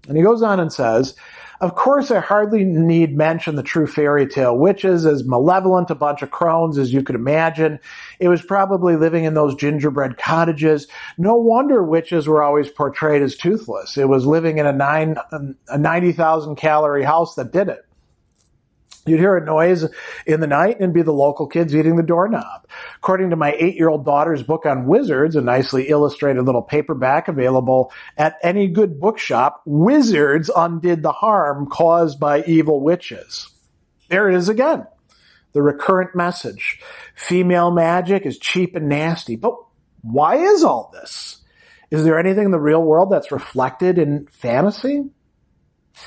And he goes on and says, of course, I hardly need mention the true fairy tale witches, as malevolent a bunch of crones as you could imagine. It was probably living in those gingerbread cottages. No wonder witches were always portrayed as toothless. It was living in a 90,000 calorie house that did it. You'd hear a noise in the night and be the local kids eating the doorknob. According to my 8-year-old daughter's book on wizards, a nicely illustrated little paperback available at any good bookshop, wizards undid the harm caused by evil witches. There it is again. The recurrent message. Female magic is cheap and nasty. But why is all this? Is there anything in the real world that's reflected in fantasy?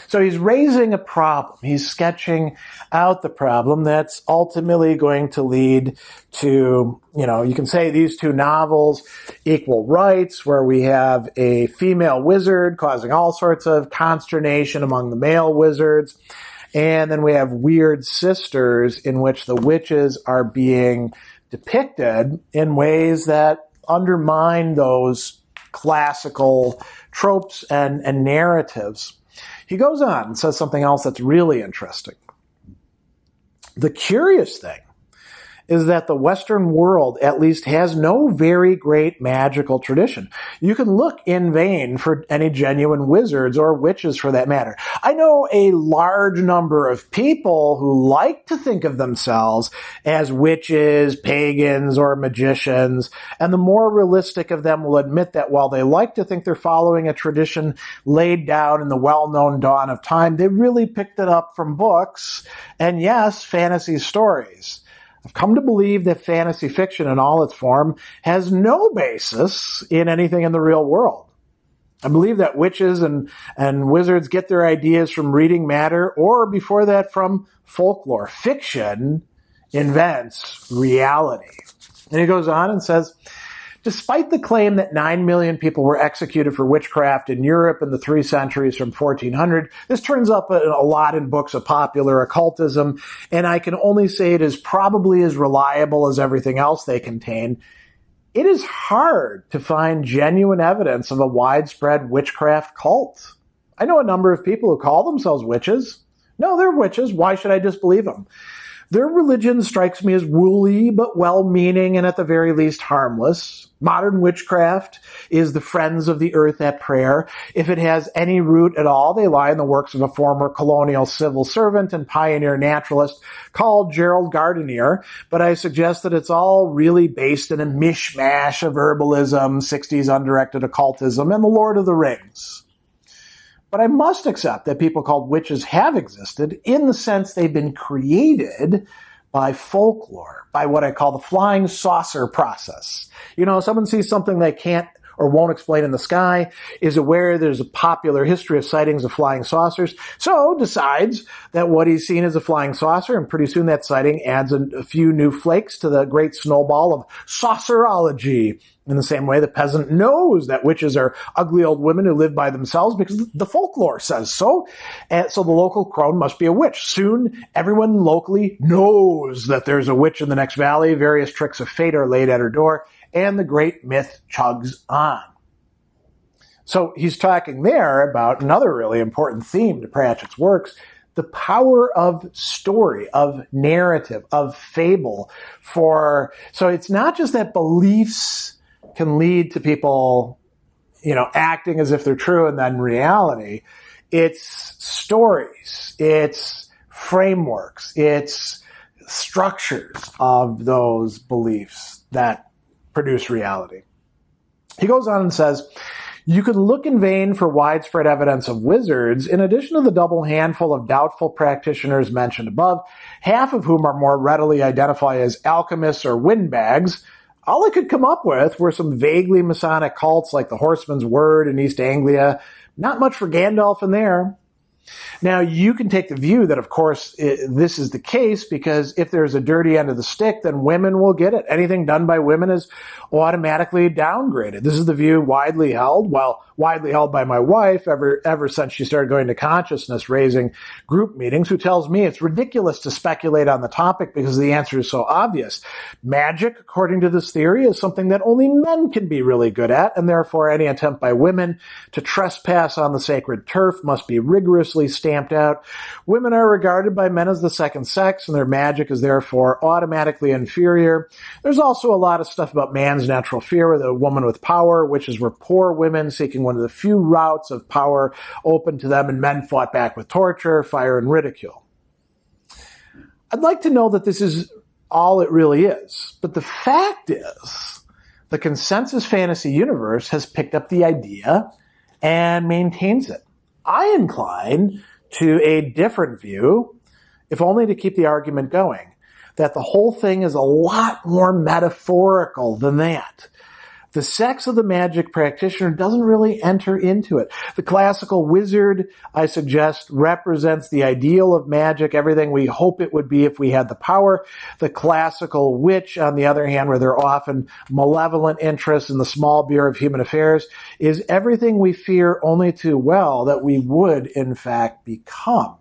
So he's raising a problem. He's sketching out the problem that's ultimately going to lead to, you can say these two novels, equal rights, where we have a female wizard causing all sorts of consternation among the male wizards. And then we have Weird Sisters, in which the witches are being depicted in ways that undermine those classical tropes and narratives. He goes on and says something else that's really interesting. The curious thing is that the Western world at least has no very great magical tradition. You can look in vain for any genuine wizards or witches for that matter. I know a large number of people who like to think of themselves as witches, pagans, or magicians, and the more realistic of them will admit that while they like to think they're following a tradition laid down in the well-known dawn of time, they really picked it up from books and, yes, fantasy stories. I've come to believe that fantasy fiction in all its form has no basis in anything in the real world. I believe that witches and wizards get their ideas from reading matter, or before that from folklore. Fiction invents reality. And he goes on and says, despite the claim that 9 million people were executed for witchcraft in Europe in the 3 centuries from 1400, this turns up a lot in books of popular occultism, and I can only say it is probably as reliable as everything else they contain. It is hard to find genuine evidence of a widespread witchcraft cult. I know a number of people who call themselves witches. No, they're witches. Why should I disbelieve them? Their religion strikes me as woolly but well-meaning and at the very least harmless. Modern witchcraft is the friends of the earth at prayer. If it has any root at all, they lie in the works of a former colonial civil servant and pioneer naturalist called Gerald Gardiner, but I suggest that it's all really based in a mishmash of herbalism, 60s undirected occultism, and the Lord of the Rings. But I must accept that people called witches have existed in the sense they've been created by folklore, by what I call the flying saucer process. You know, someone sees something they can't or won't explain in the sky, is aware there's a popular history of sightings of flying saucers, so decides that what he's seen is a flying saucer, and pretty soon that sighting adds a few new flakes to the great snowball of saucerology. In the same way, the peasant knows that witches are ugly old women who live by themselves because the folklore says so. And so the local crone must be a witch. Soon, everyone locally knows that there's a witch in the next valley. Various tricks of fate are laid at her door, and the great myth chugs on. So he's talking there about another really important theme to Pratchett's works, the power of story, of narrative, of fable. So it's not just that beliefs can lead to people, acting as if they're true and then reality. It's stories, it's frameworks, it's structures of those beliefs that produce reality. He goes on and says, you can look in vain for widespread evidence of wizards, in addition to the double handful of doubtful practitioners mentioned above, half of whom are more readily identified as alchemists or windbags. All I could come up with were some vaguely Masonic cults like the Horseman's Word in East Anglia. Not much for Gandalf in there. Now, you can take the view that, of course, this is the case because if there's a dirty end of the stick, then women will get it. Anything done by women is automatically downgraded. This is the view widely held by my wife ever since she started going to consciousness-raising group meetings, who tells me it's ridiculous to speculate on the topic because the answer is so obvious. Magic, according to this theory, is something that only men can be really good at, and therefore any attempt by women to trespass on the sacred turf must be rigorously stamped out. Women are regarded by men as the second sex, and their magic is therefore automatically inferior. There's also a lot of stuff about man's natural fear with a woman with power, which is where poor women seeking one of the few routes of power open to them, and men fought back with torture, fire, and ridicule. I'd like to know that this is all it really is, but the fact is the consensus fantasy universe has picked up the idea and maintains it. I incline to a different view, if only to keep the argument going, that the whole thing is a lot more metaphorical than that. The sex of the magic practitioner doesn't really enter into it. The classical wizard, I suggest, represents the ideal of magic, everything we hope it would be if we had the power. The classical witch, on the other hand, where there are often malevolent interests in the small beer of human affairs, is everything we fear only too well that we would, in fact, become.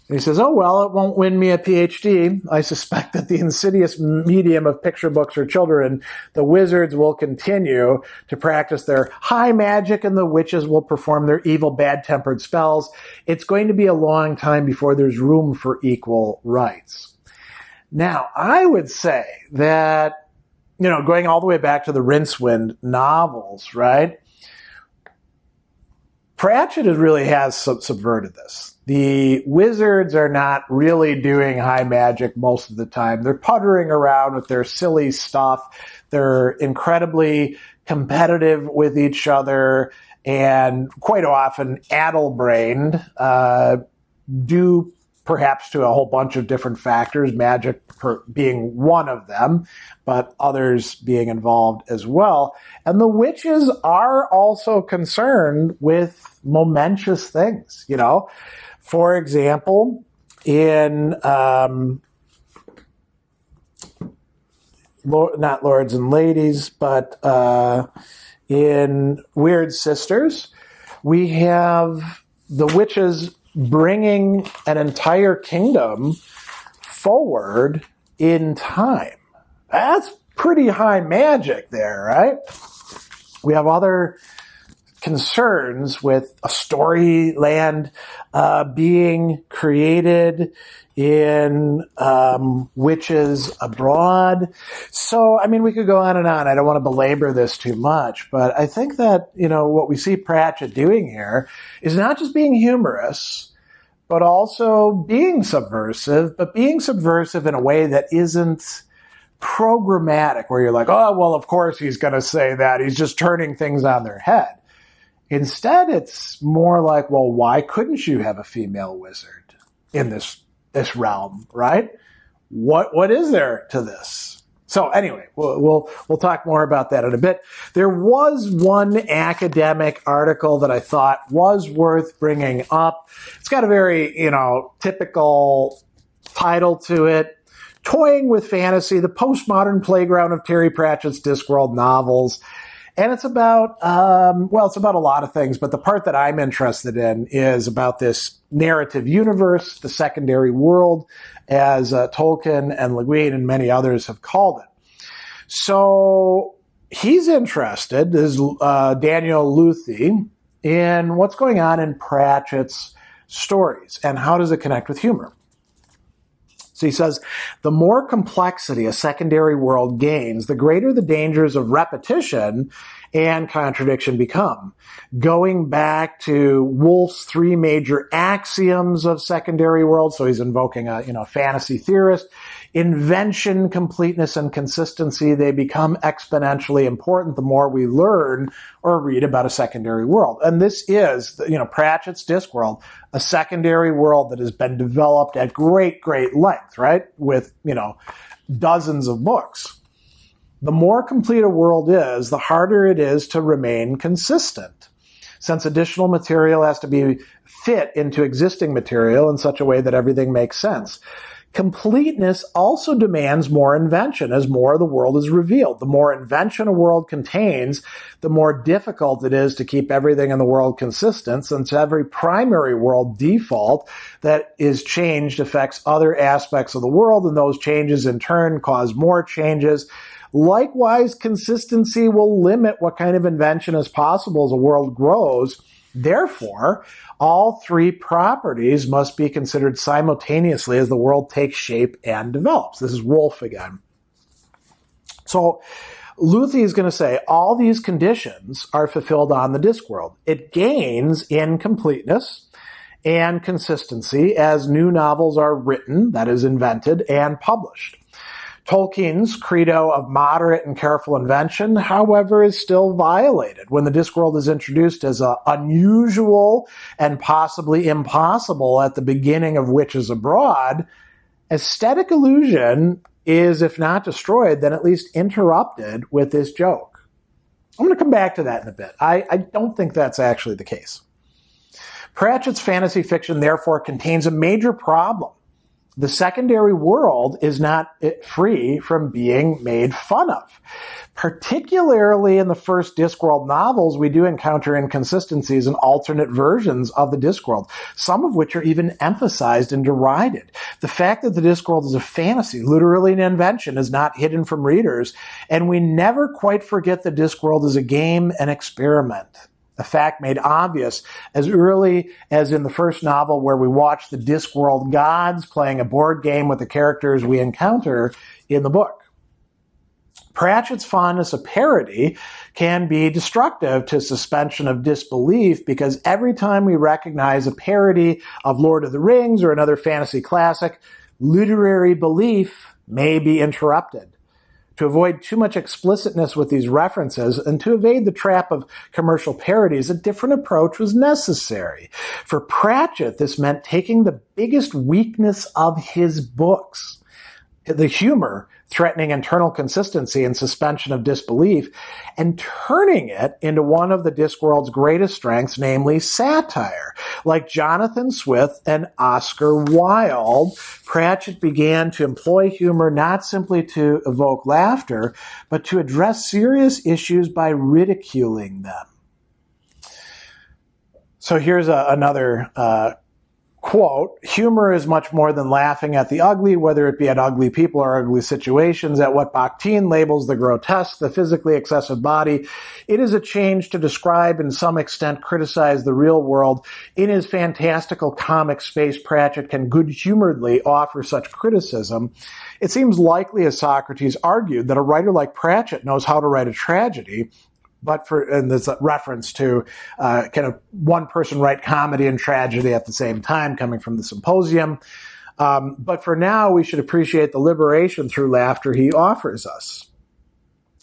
And he says, oh, well, it won't win me a PhD. I suspect that the insidious medium of picture books for children, the wizards will continue to practice their high magic and the witches will perform their evil, bad-tempered spells. It's going to be a long time before there's room for equal rights. Now, I would say that, going all the way back to the Rincewind novels, right? Pratchett really has subverted this. The wizards are not really doing high magic most of the time. They're puttering around with their silly stuff. They're incredibly competitive with each other and quite often addle-brained, due perhaps to a whole bunch of different factors, magic being one of them, but others being involved as well. And the witches are also concerned with momentous things, For example, in not lords and ladies, but in Weird Sisters, we have the witches bringing an entire kingdom forward in time. That's pretty high magic there, right? We have other concerns with a storyland being created in Witches Abroad. So, I mean, we could go on and on. I don't want to belabor this too much, but I think that, what we see Pratchett doing here is not just being humorous, but also being subversive, but being subversive in a way that isn't programmatic, where you're like, oh, well, of course he's going to say that. He's just turning things on their head. Instead, it's more like, well, why couldn't you have a female wizard in this realm, right? What is there to this? So anyway, we'll talk more about that in a bit. There was one academic article that I thought was worth bringing up. It's got a very, typical title to it. Toying with Fantasy, the Postmodern Playground of Terry Pratchett's Discworld Novels. And it's about, it's about a lot of things, but the part that I'm interested in is about this narrative universe, the secondary world, as Tolkien and Leguin and many others have called it. So he's interested, is Daniel Luthi, in what's going on in Pratchett's stories and how does it connect with humor. So he says, the more complexity a secondary world gains, the greater the dangers of repetition and contradiction become. Going back to Woolf's three major axioms of secondary worlds, so he's invoking a fantasy theorist, invention, completeness, and consistency, they become exponentially important the more we learn or read about a secondary world. And this is, Pratchett's Discworld, a secondary world that has been developed at great, great length, right? With, dozens of books. The more complete a world is, the harder it is to remain consistent, since additional material has to be fit into existing material in such a way that everything makes sense. Completeness also demands more invention as more of the world is revealed. The more invention a world contains, the more difficult it is to keep everything in the world consistent, since every primary world default that is changed affects other aspects of the world, and those changes in turn cause more changes. Likewise, consistency will limit what kind of invention is possible as a world grows. Therefore, all three properties must be considered simultaneously as the world takes shape and develops. This is Woolf again. So Luthi is going to say all these conditions are fulfilled on the Discworld. It gains in completeness and consistency as new novels are written, that is invented, and published. Tolkien's credo of moderate and careful invention, however, is still violated when the Discworld is introduced as unusual and possibly impossible at the beginning of Witches Abroad. Aesthetic illusion is, if not destroyed, then at least interrupted with this joke. I'm going to come back to that in a bit. I don't think that's actually the case. Pratchett's fantasy fiction, therefore, contains a major problem. The secondary world is not free from being made fun of. Particularly in the first Discworld novels, we do encounter inconsistencies and alternate versions of the Discworld, some of which are even emphasized and derided. The fact that the Discworld is a fantasy, literally an invention, is not hidden from readers, and we never quite forget the Discworld is a game, an experiment. A fact made obvious as early as in the first novel, where we watch the Discworld gods playing a board game with the characters we encounter in the book. Pratchett's fondness of parody can be destructive to suspension of disbelief, because every time we recognize a parody of Lord of the Rings or another fantasy classic, literary belief may be interrupted. To avoid too much explicitness with these references and to evade the trap of commercial parodies, a different approach was necessary. For Pratchett, this meant taking the biggest weakness of his books, the humor, threatening internal consistency and suspension of disbelief, and turning it into one of the Discworld's greatest strengths, namely satire. Like Jonathan Swift and Oscar Wilde, Pratchett began to employ humor not simply to evoke laughter, but to address serious issues by ridiculing them. So here's another quote, "Humor is much more than laughing at the ugly, whether it be at ugly people or ugly situations, at what Bakhtin labels the grotesque, the physically excessive body. It is a change to describe and some extent criticize the real world. In his fantastical comic space, Pratchett can good-humoredly offer such criticism. It seems likely, as Socrates argued, that a writer like Pratchett knows how to write a tragedy, and there's a reference to kind of one person write comedy and tragedy at the same time coming from the Symposium. But for now, we should appreciate the liberation through laughter he offers us."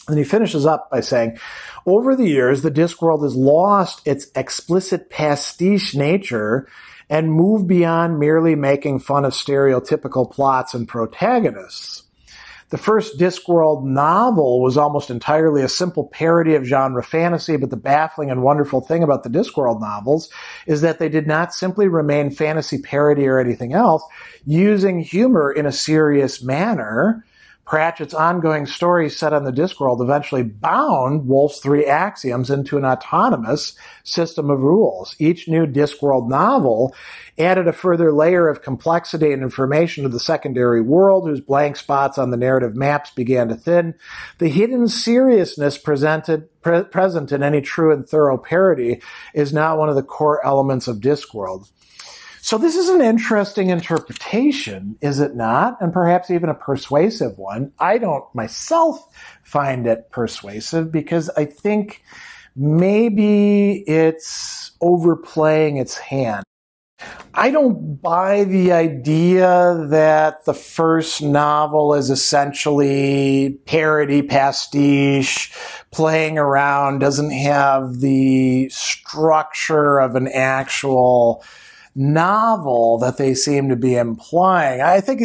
And he finishes up by saying, "Over the years, the Discworld has lost its explicit pastiche nature and moved beyond merely making fun of stereotypical plots and protagonists. The first Discworld novel was almost entirely a simple parody of genre fantasy, but the baffling and wonderful thing about the Discworld novels is that they did not simply remain fantasy parody or anything else. Using humor in a serious manner, Pratchett's ongoing story set on the Discworld eventually bound Woolf's three axioms into an autonomous system of rules. Each new Discworld novel added a further layer of complexity and information to the secondary world, whose blank spots on the narrative maps began to thin. The hidden seriousness present in any true and thorough parody is now one of the core elements of Discworld." So this is an interesting interpretation, is it not? And perhaps even a persuasive one. I don't myself find it persuasive because I think maybe it's overplaying its hand. I don't buy the idea that the first novel is essentially parody, pastiche, playing around, doesn't have the structure of an actual novel that they seem to be implying. I think,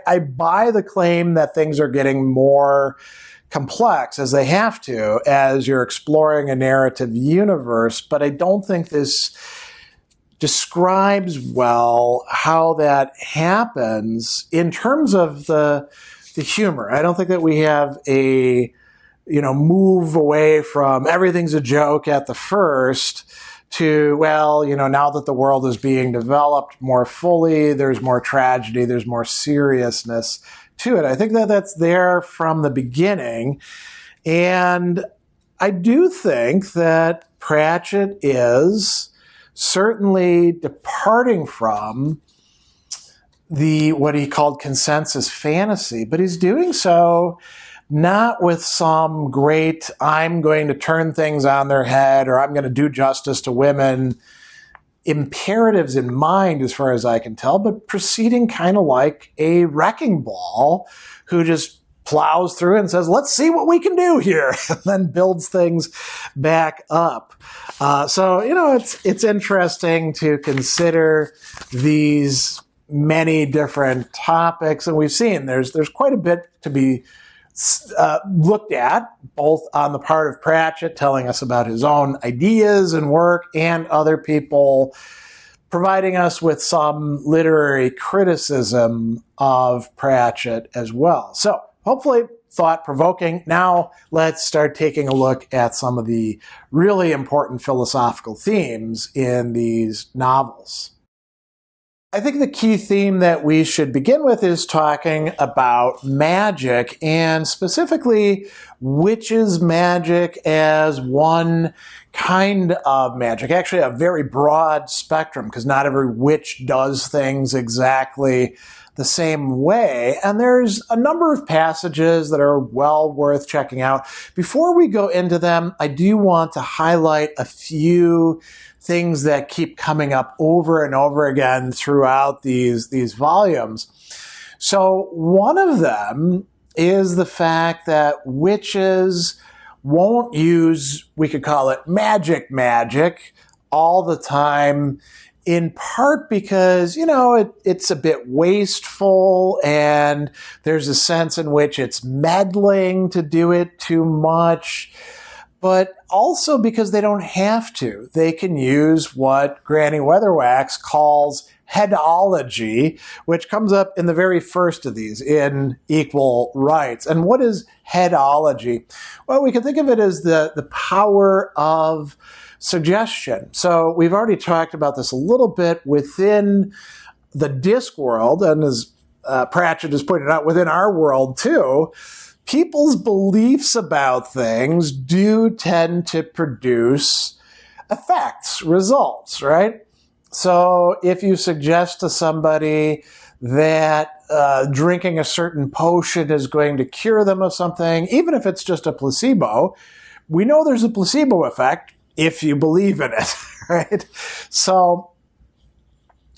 I buy the claim that things are getting more complex, as they have to, as you're exploring a narrative universe, but I don't think this describes well how that happens in terms of the humor. I don't think that we have a, move away from everything's a joke at the first to, now that the world is being developed more fully, there's more tragedy, there's more seriousness to it. I think that that's there from the beginning. And I do think that Pratchett is certainly departing from what he called consensus fantasy, but he's doing so not with some great, I'm going to turn things on their head or I'm going to do justice to women imperatives in mind, as far as I can tell, but proceeding kind of like a wrecking ball who just plows through and says, let's see what we can do here, and then builds things back up. So it's interesting to consider these many different topics, and we've seen there's quite a bit to be looked at, both on the part of Pratchett telling us about his own ideas and work, and other people providing us with some literary criticism of Pratchett as well. So hopefully thought-provoking. Now let's start taking a look at some of the really important philosophical themes in these novels. I think the key theme that we should begin with is talking about magic, and specifically witches' magic as one kind of magic. Actually, a very broad spectrum, because not every witch does things exactly the same way. And there's a number of passages that are well worth checking out. Before we go into them, I do want to highlight a few things that keep coming up over and over again throughout these volumes. So one of them is the fact that witches won't use, we could call it magic all the time in part because, it's a bit wasteful and there's a sense in which it's meddling to do it too much, but also because they don't have to. They can use what Granny Weatherwax calls headology, which comes up in the very first of these in Equal Rights. And what is headology? Well, we can think of it as the power of suggestion. So we've already talked about this a little bit within the Diskworld, and as Pratchett has pointed out, within our world too, people's beliefs about things do tend to produce effects, results, right? So if you suggest to somebody that drinking a certain potion is going to cure them of something, even if it's just a placebo, we know there's a placebo effect if you believe in it, right? So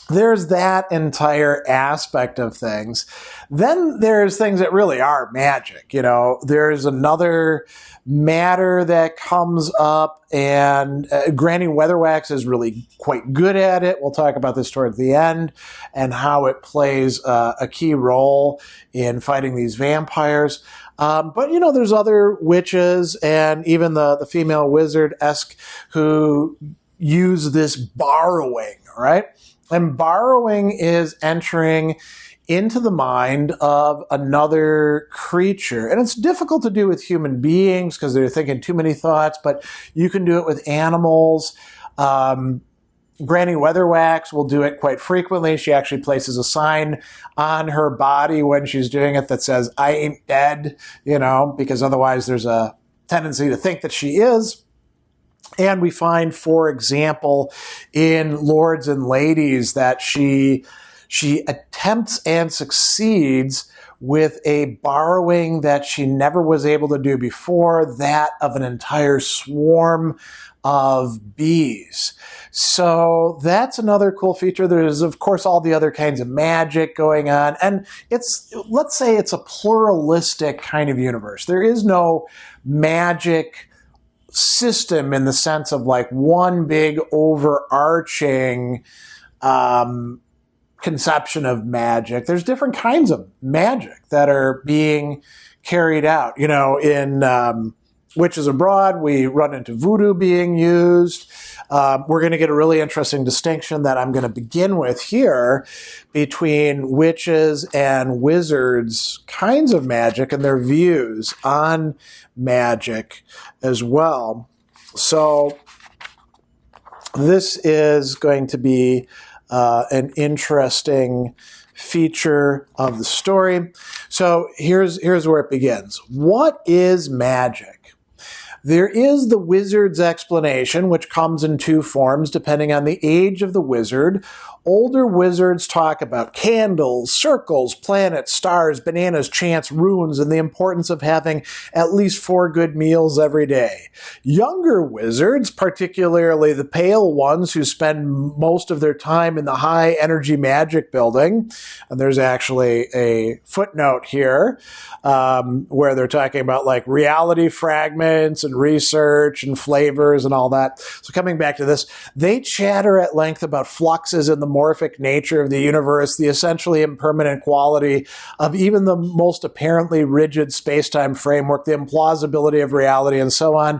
there's that entire aspect of things. Then there's things that really are magic. There's another matter that comes up, and Granny Weatherwax is really quite good at it. We'll talk about this toward the end and how it plays a key role in fighting these vampires. But, there's other witches and even the female wizard-esque who use this borrowing, right? And borrowing is entering into the mind of another creature. And it's difficult to do with human beings because they're thinking too many thoughts, but you can do it with animals. Granny Weatherwax will do it quite frequently. She actually places a sign on her body when she's doing it that says, "I ain't dead," because otherwise there's a tendency to think that she is. And we find, for example, in Lords and Ladies that she attempts and succeeds with a borrowing that she never was able to do before, that of an entire swarm of bees. So that's another cool feature. There's, of course, all the other kinds of magic going on. And let's say it's a pluralistic kind of universe. There is no magic system in the sense of like one big overarching conception of magic. There's different kinds of magic that are being carried out. In Witches Abroad, we run into voodoo being used. We're going to get a really interesting distinction that I'm going to begin with here between witches and wizards kinds of magic and their views on magic as well. So this is going to be an interesting feature of the story. So here's where it begins. What is magic? There is the wizard's explanation, which comes in two forms depending on the age of the wizard. Older wizards talk about candles, circles, planets, stars, bananas, chants, runes, and the importance of having at least 4 good meals every day. Younger wizards, particularly the pale ones who spend most of their time in the high energy magic building, and there's actually a footnote here where they're talking about like reality fragments and research and flavors and all that. So coming back to this, they chatter at length about fluxes in the morphic nature of the universe, the essentially impermanent quality of even the most apparently rigid space-time framework, the implausibility of reality, and so on.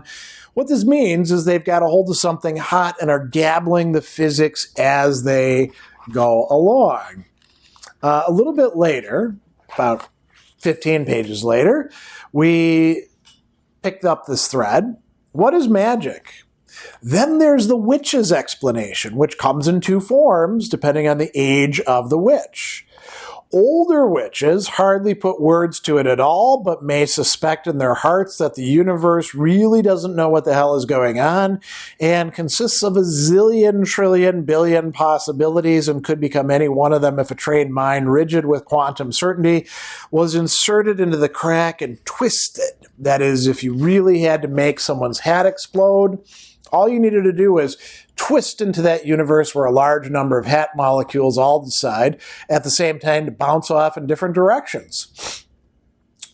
What this means is they've got a hold of something hot and are gabbling the physics as they go along. A little bit later, about 15 pages later, we picked up this thread. What is magic? Then there's the witch's explanation, which comes in two forms, depending on the age of the witch. Older witches hardly put words to it at all, but may suspect in their hearts that the universe really doesn't know what the hell is going on and consists of a zillion, trillion, billion possibilities and could become any one of them if a trained mind, rigid with quantum certainty, was inserted into the crack and twisted. That is, if you really had to make someone's hat explode, all you needed to do was twist into that universe where a large number of hat molecules all decide at the same time to bounce off in different directions.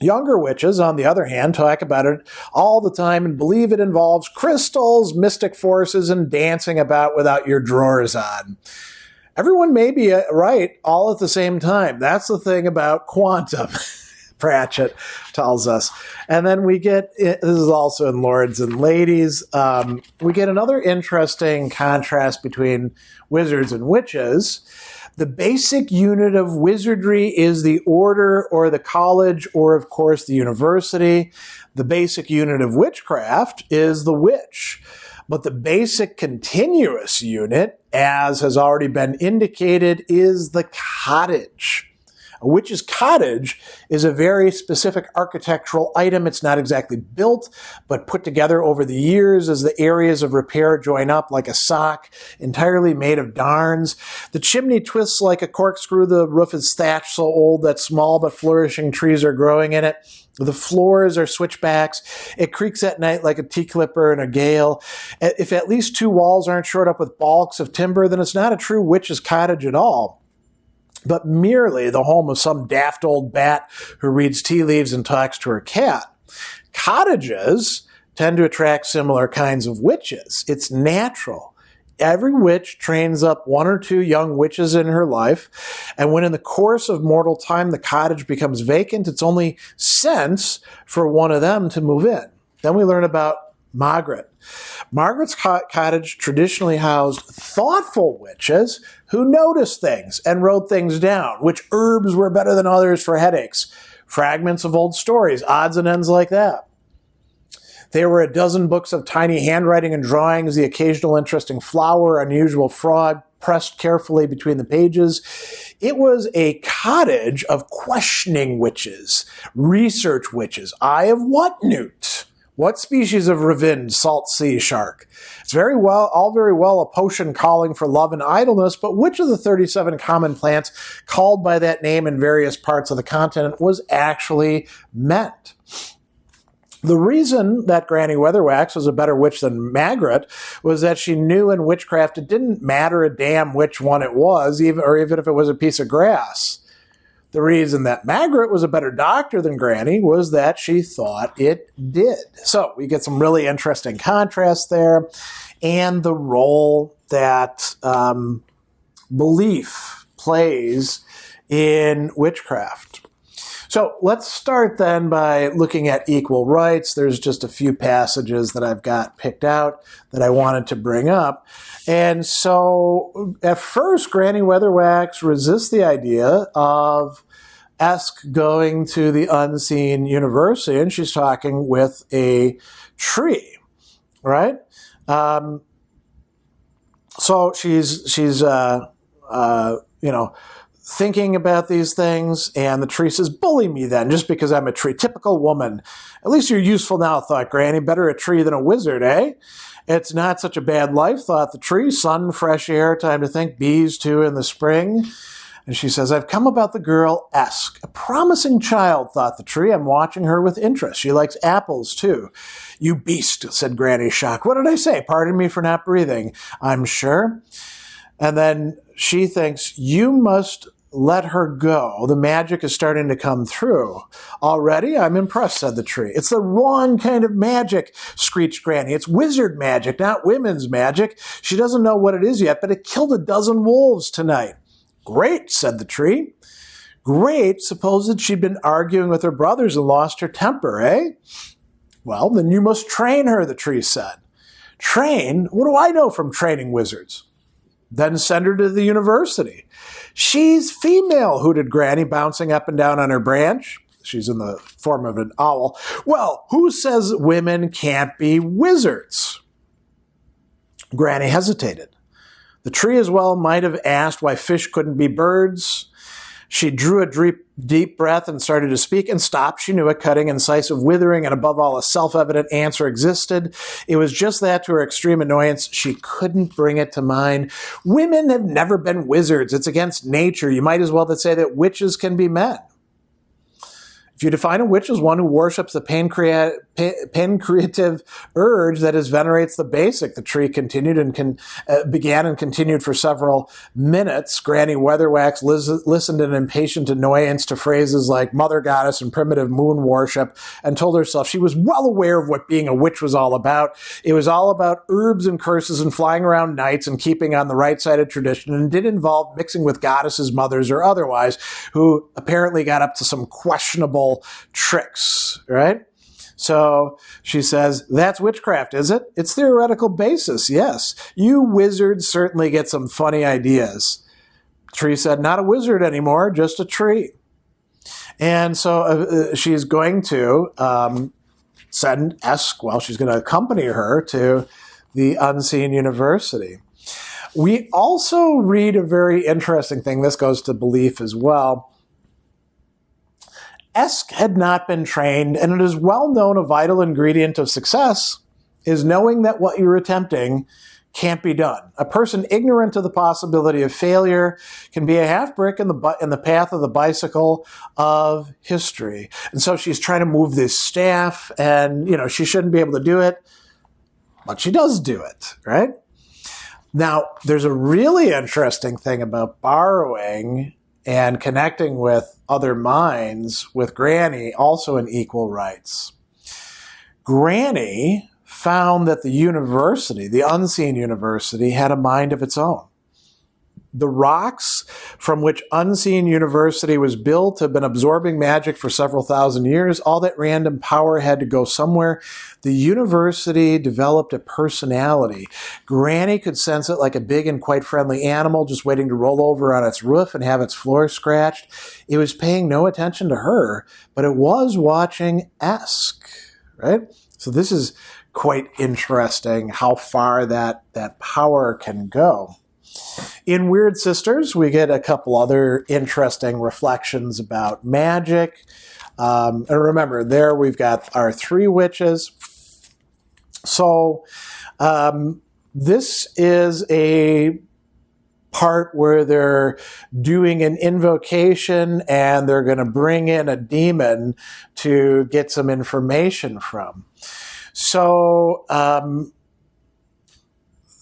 Younger witches, on the other hand, talk about it all the time and believe it involves crystals, mystic forces, and dancing about without your drawers on. Everyone may be right all at the same time. That's the thing about quantum, Pratchett tells us. And then we get, this is also in Lords and Ladies, we get another interesting contrast between wizards and witches. The basic unit of wizardry is the order or the college or, of course, the university. The basic unit of witchcraft is the witch. But the basic continuous unit, as has already been indicated, is the cottage. A witch's cottage is a very specific architectural item. It's not exactly built, but put together over the years as the areas of repair join up like a sock, entirely made of darns. The chimney twists like a corkscrew. The roof is thatched so old that small but flourishing trees are growing in it. The floors are switchbacks. It creaks at night like a T-clipper in a gale. If at least 2 walls aren't shored up with balks of timber, then it's not a true witch's cottage at all, but merely the home of some daft old bat who reads tea leaves and talks to her cat. Cottages tend to attract similar kinds of witches. It's natural. Every witch trains up 1 or 2 young witches in her life, and when in the course of mortal time the cottage becomes vacant, it's only sense for one of them to move in. Then we learn about Margaret. Margaret's cottage traditionally housed thoughtful witches who noticed things and wrote things down. Which herbs were better than others for headaches? Fragments of old stories, odds and ends like that. There were a dozen books of tiny handwriting and drawings, the occasional interesting flower, unusual frog, pressed carefully between the pages. It was a cottage of questioning witches, research witches. Eye of what newt? What species of revenge, salt sea shark? It's all very well a potion calling for love and idleness, but which of the 37 common plants called by that name in various parts of the continent was actually meant? The reason that Granny Weatherwax was a better witch than Margaret was that she knew in witchcraft it didn't matter a damn which one it was, even if it was a piece of grass. The reason that Margaret was a better doctor than Granny was that she thought it did. So we get some really interesting contrast there, and the role that belief plays in witchcraft. So let's start then by looking at equal rights. There's just a few passages that I've got picked out that I wanted to bring up. And so at first, Granny Weatherwax resists the idea of Esk going to the unseen university, and she's talking with a tree, right? So she's thinking about these things, and the tree says, bully me then, just because I'm a tree. Typical woman. At least you're useful now, thought Granny. Better a tree than a wizard, eh? It's not such a bad life, thought the tree. Sun, fresh air, time to think. Bees, too, in the spring. And she says, I've come about the girl Esk. A promising child, thought the tree. I'm watching her with interest. She likes apples, too. You beast, said Granny, shocked. What did I say? Pardon me for not breathing. I'm sure. And then she thinks, you must let her go. The magic is starting to come through. Already? I'm impressed, said the tree. It's the wrong kind of magic, screeched Granny. It's wizard magic, not women's magic. She doesn't know what it is yet, but it killed a dozen wolves tonight. Great, said the tree. Great, supposed she'd been arguing with her brothers and lost her temper, eh? Well, then you must train her, the tree said. Train? What do I know from training wizards? Then send her to the university. She's female, hooted Granny, bouncing up and down on her branch. She's in the form of an owl. Well, who says women can't be wizards? Granny hesitated. The tree as well might have asked why fish couldn't be birds. She drew a deep breath and started to speak and stopped. She knew a cutting, incisive, withering, and above all, a self-evident answer existed. It was just that, to her extreme annoyance, she couldn't bring it to mind. Women have never been wizards. It's against nature. You might as well say that witches can be men. If you define a witch as one who worships the pancreative urge that is venerates the basic, the tree continued and began and continued for several minutes. Granny Weatherwax listened in impatient annoyance to phrases like mother goddess and primitive moon worship, and told herself she was well aware of what being a witch was all about. It was all about herbs and curses and flying around nights and keeping on the right side of tradition, and did involve mixing with goddesses, mothers, or otherwise, who apparently got up to some questionable tricks, right? So she says, that's witchcraft, is it? It's theoretical basis, yes. You wizards certainly get some funny ideas. Tree said, not a wizard anymore, just a tree. And so she's going to she's going to accompany her to the Unseen University. We also read a very interesting thing. This goes to belief as well. Esk had not been trained, and it is well known a vital ingredient of success is knowing that what you're attempting can't be done. A person ignorant of the possibility of failure can be a half brick in the path of the bicycle of history. And so she's trying to move this staff, and she shouldn't be able to do it, but she does do it, right? Now, there's a really interesting thing about borrowing and connecting with other minds with Granny, also in equal rights. Granny found that the university, the Unseen University, had a mind of its own. The rocks from which Unseen University was built have been absorbing magic for several thousand years. All that random power had to go somewhere. The university developed a personality. Granny could sense it like a big and quite friendly animal just waiting to roll over on its roof and have its floor scratched. It was paying no attention to her, but it was watching Esk, right? So this is quite interesting how far that power can go. In Weird Sisters, we get a couple other interesting reflections about magic. And remember, there we've got our three witches. So this is a part where they're doing an invocation and they're going to bring in a demon to get some information from. So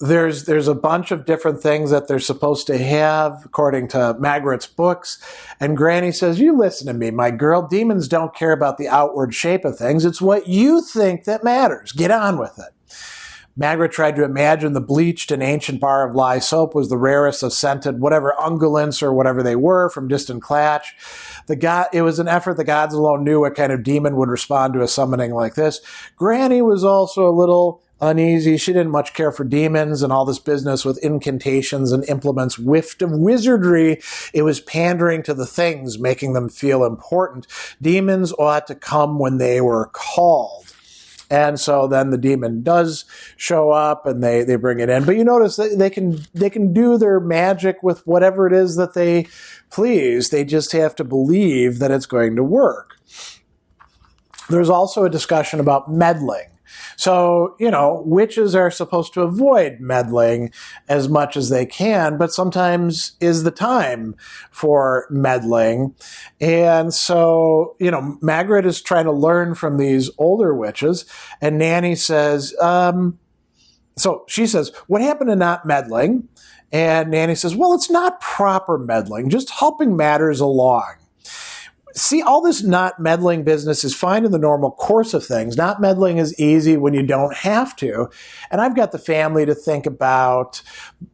there's a bunch of different things that they're supposed to have, according to Margaret's books. And Granny says, you listen to me, my girl. Demons don't care about the outward shape of things. It's what you think that matters. Get on with it. Margaret tried to imagine the bleached and ancient bar of lye soap was the rarest of scented whatever ungulants or whatever they were from distant Clatch. It was an effort the gods alone knew what kind of demon would respond to a summoning like this. Granny was also a little uneasy. She didn't much care for demons and all this business with incantations and implements whiffed of wizardry. It was pandering to the things, making them feel important. Demons ought to come when they were called. And so then the demon does show up and they bring it in. But you notice that they can do their magic with whatever it is that they please. They just have to believe that it's going to work. There's also a discussion about meddling. So, witches are supposed to avoid meddling as much as they can, but sometimes is the time for meddling. And so, Margaret is trying to learn from these older witches, and Nanny says, so she says, what happened to not meddling? And Nanny says, well, it's not proper meddling, just helping matters along. See, all this not meddling business is fine in the normal course of things. Not meddling is easy when you don't have to. And I've got the family to think about.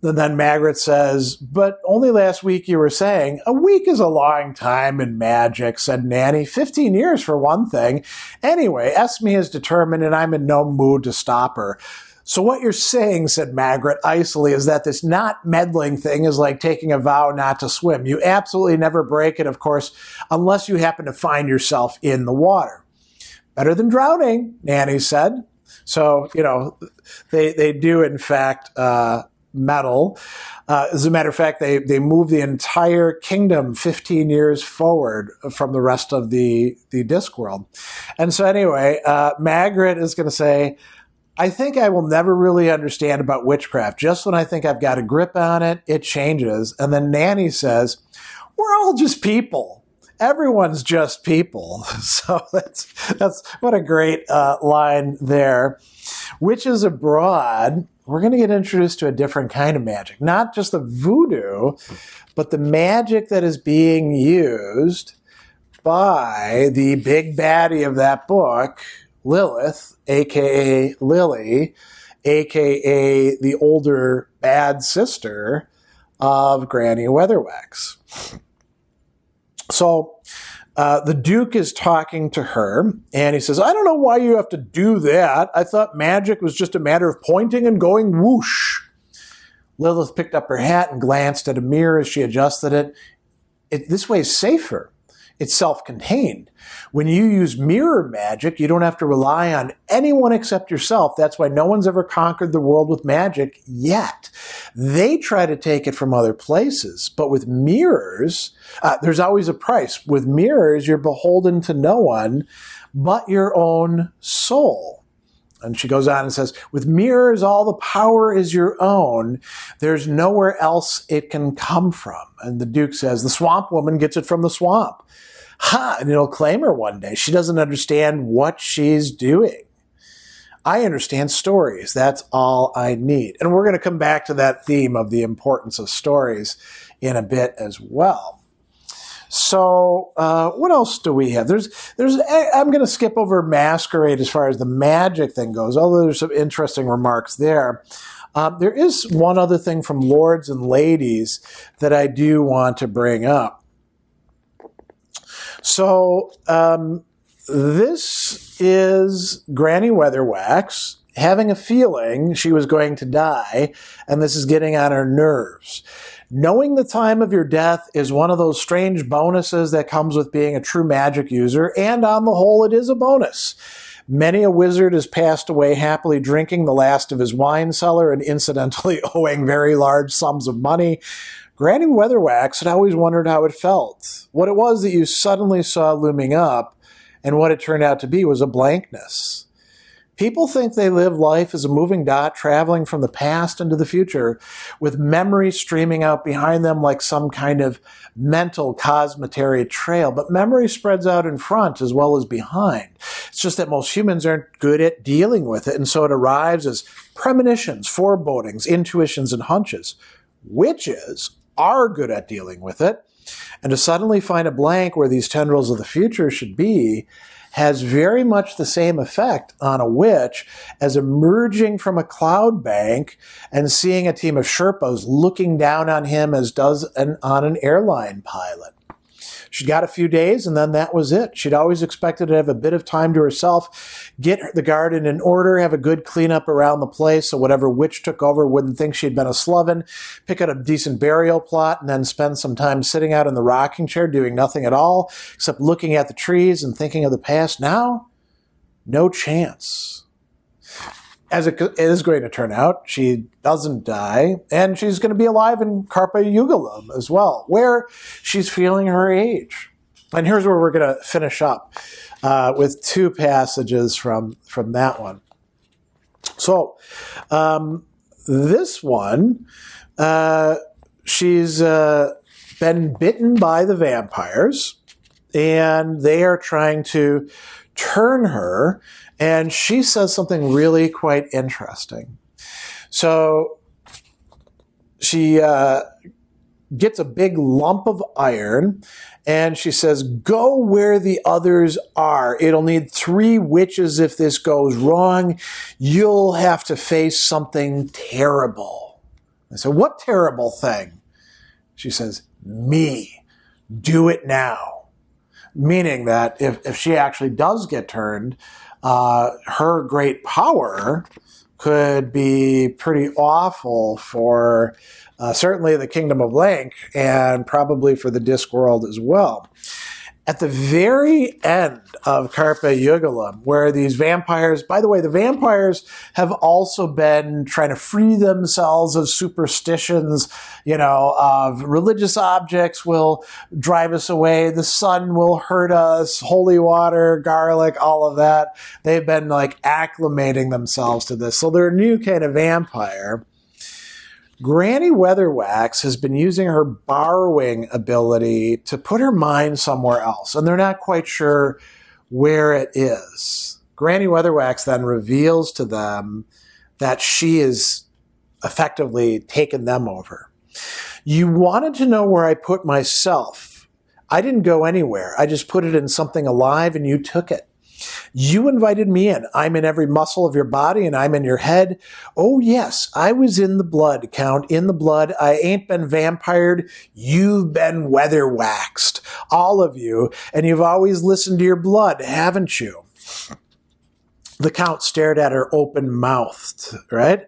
And then Margaret says, but only last week you were saying, a week is a long time in magic, said Nanny. 15 years for one thing. Anyway, Esme is determined and I'm in no mood to stop her. So what you're saying, said Margaret icily, is that this not meddling thing is like taking a vow not to swim. You absolutely never break it, of course, unless you happen to find yourself in the water. Better than drowning, Nanny said. So, they do, in fact, meddle. As a matter of fact, they move the entire kingdom 15 years forward from the rest of the Diskworld. And so anyway, Margaret is going to say, I think I will never really understand about witchcraft. Just when I think I've got a grip on it, it changes. And then Nanny says, we're all just people. everyone's just people. So that's what a great line there. Witches abroad, we're going to get introduced to a different kind of magic. Not just the voodoo, but the magic that is being used by the big baddie of that book, Lilith, a.k.a. Lily, a.k.a. the older bad sister of Granny Weatherwax. So the Duke is talking to her, and he says, I don't know why you have to do that. I thought magic was just a matter of pointing and going whoosh. Lilith picked up her hat and glanced at a mirror as she adjusted it. This way is safer. It's self-contained. When you use mirror magic, you don't have to rely on anyone except yourself. That's why no one's ever conquered the world with magic yet. They try to take it from other places. But with mirrors, there's always a price. With mirrors, you're beholden to no one but your own soul. And she goes on and says, with mirrors, all the power is your own. There's nowhere else it can come from. And the Duke says, the swamp woman gets it from the swamp. Ha! And it'll claim her one day. She doesn't understand what she's doing. I understand stories. That's all I need. And we're going to come back to that theme of the importance of stories in a bit as well. So what else do we have? I'm going to skip over Masquerade as far as the magic thing goes, although there's some interesting remarks there. There is one other thing from Lords and Ladies that I do want to bring up. So this is Granny Weatherwax having a feeling she was going to die, and this is getting on her nerves. Knowing the time of your death is one of those strange bonuses that comes with being a true magic user, and on the whole, it is a bonus. Many a wizard has passed away happily drinking the last of his wine cellar and incidentally owing very large sums of money. Granny Weatherwax had always wondered how it felt, what it was that you suddenly saw looming up, and what it turned out to be was a blankness. People think they live life as a moving dot traveling from the past into the future, with memory streaming out behind them like some kind of mental cosmetary trail. But memory spreads out in front as well as behind. It's just that most humans aren't good at dealing with it, and so it arrives as premonitions, forebodings, intuitions, and hunches. Witches are good at dealing with it, and to suddenly find a blank where these tendrils of the future should be has very much the same effect on a witch as emerging from a cloud bank and seeing a team of Sherpas looking down on him as does on an airline pilot. She got a few days, and then that was it. She'd always expected to have a bit of time to herself, get the garden in order, have a good cleanup around the place so whatever witch took over wouldn't think she'd been a sloven, pick out a decent burial plot, and then spend some time sitting out in the rocking chair doing nothing at all except looking at the trees and thinking of the past. Now, no chance. As it is going to turn out, she doesn't die, and she's going to be alive in Carpe Jugulum as well, where she's feeling her age. And here's where we're going to finish up with two passages from that one. So this one, she's been bitten by the vampires, and they are trying to turn her, and she says something really quite interesting. So she gets a big lump of iron, and she says, go where the others are. It'll need 3 witches if this goes wrong. You'll have to face something terrible. I said, what terrible thing? She says, me. Do it now. Meaning that if she actually does get turned, her great power could be pretty awful for certainly the Kingdom of Lank and probably for the Diskworld as well. At the very end of Carpe Jugulum, where these vampires, by the way, the vampires have also been trying to free themselves of superstitions, of religious objects will drive us away, the sun will hurt us, holy water, garlic, all of that. They've been acclimating themselves to this. So they're a new kind of vampire. Granny Weatherwax has been using her borrowing ability to put her mind somewhere else, and they're not quite sure where it is. Granny Weatherwax then reveals to them that she is effectively taken them over. You wanted to know where I put myself. I didn't go anywhere. I just put it in something alive and you took it. You invited me in. I'm in every muscle of your body and I'm in your head. Oh yes, I was in the blood, Count, in the blood. I ain't been vampired. You've been weatherwaxed. All of you. And you've always listened to your blood, haven't you? The Count stared at her open-mouthed, right?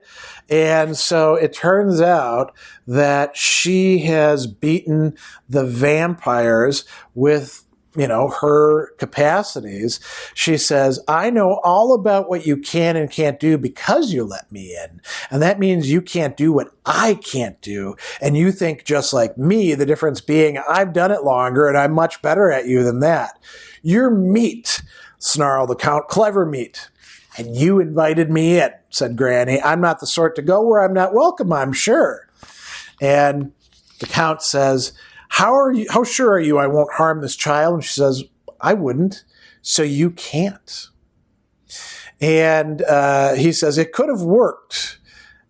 And so it turns out that she has beaten the vampires with, her capacities. She says, I know all about what you can and can't do because you let me in. And that means you can't do what I can't do. And you think just like me, the difference being I've done it longer and I'm much better at you than that. You're meat, snarled the Count, clever meat. And you invited me in, said Granny. I'm not the sort to go where I'm not welcome, I'm sure. And the Count says, how sure are you I won't harm this child? And she says, I wouldn't, so you can't. And he says, it could have worked.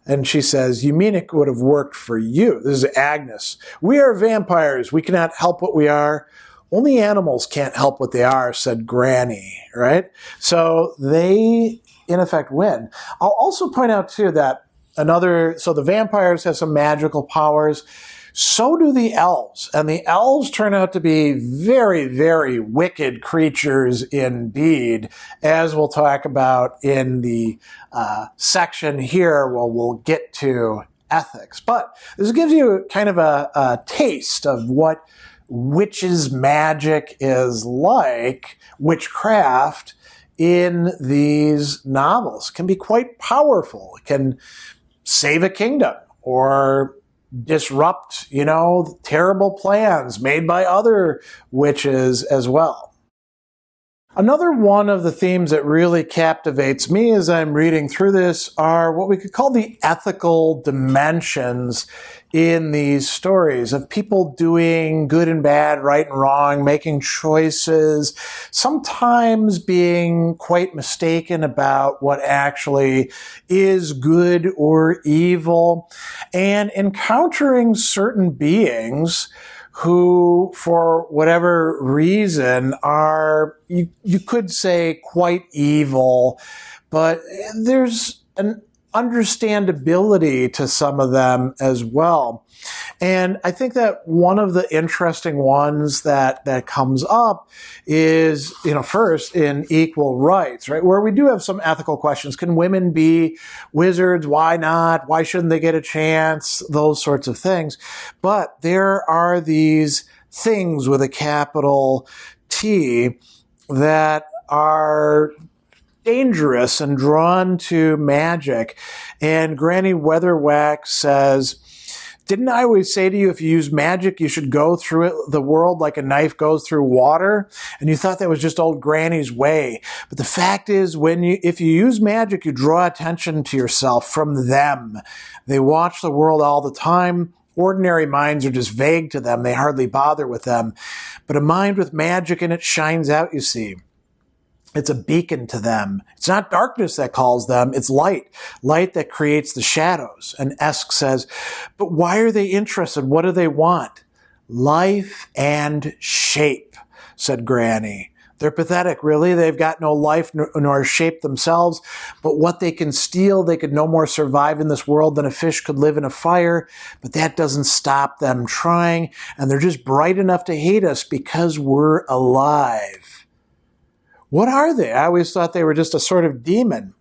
And she says, you mean it would have worked for you? This is Agnes. We are vampires. We cannot help what we are. Only animals can't help what they are, said Granny, right? So they, in effect, win. I'll also point out, too, that so the vampires have some magical powers. So do the elves. And the elves turn out to be very, very wicked creatures indeed, as we'll talk about in the section here where we'll get to ethics. But this gives you kind of a taste of what witches' magic is like, witchcraft in these novels. It can be quite powerful. It can save a kingdom or disrupt, terrible plans made by other witches as well. Another one of the themes that really captivates me as I'm reading through this are what we could call the ethical dimensions in these stories of people doing good and bad, right and wrong, making choices, sometimes being quite mistaken about what actually is good or evil, and encountering certain beings who, for whatever reason, are, you could say, quite evil, but there's an understandability to some of them as well. And I think that one of the interesting ones that comes up is, first in equal rights, right? Where we do have some ethical questions. Can women be wizards? Why not? Why shouldn't they get a chance? Those sorts of things. But there are these things with a capital T that are dangerous and drawn to magic. And Granny Weatherwax says, didn't I always say to you, if you use magic, you should go through the world like a knife goes through water? And you thought that was just old Granny's way. But the fact is, if you use magic, you draw attention to yourself from them. They watch the world all the time. Ordinary minds are just vague to them. They hardly bother with them. But a mind with magic in it shines out, you see. It's a beacon to them. It's not darkness that calls them, it's light. Light that creates the shadows. And Esk says, but why are they interested? What do they want? Life and shape, said Granny. They're pathetic, really. They've got no life nor shape themselves. But what they can steal, they could no more survive in this world than a fish could live in a fire. But that doesn't stop them trying. And they're just bright enough to hate us because we're alive. What are they? I always thought they were just a sort of demon.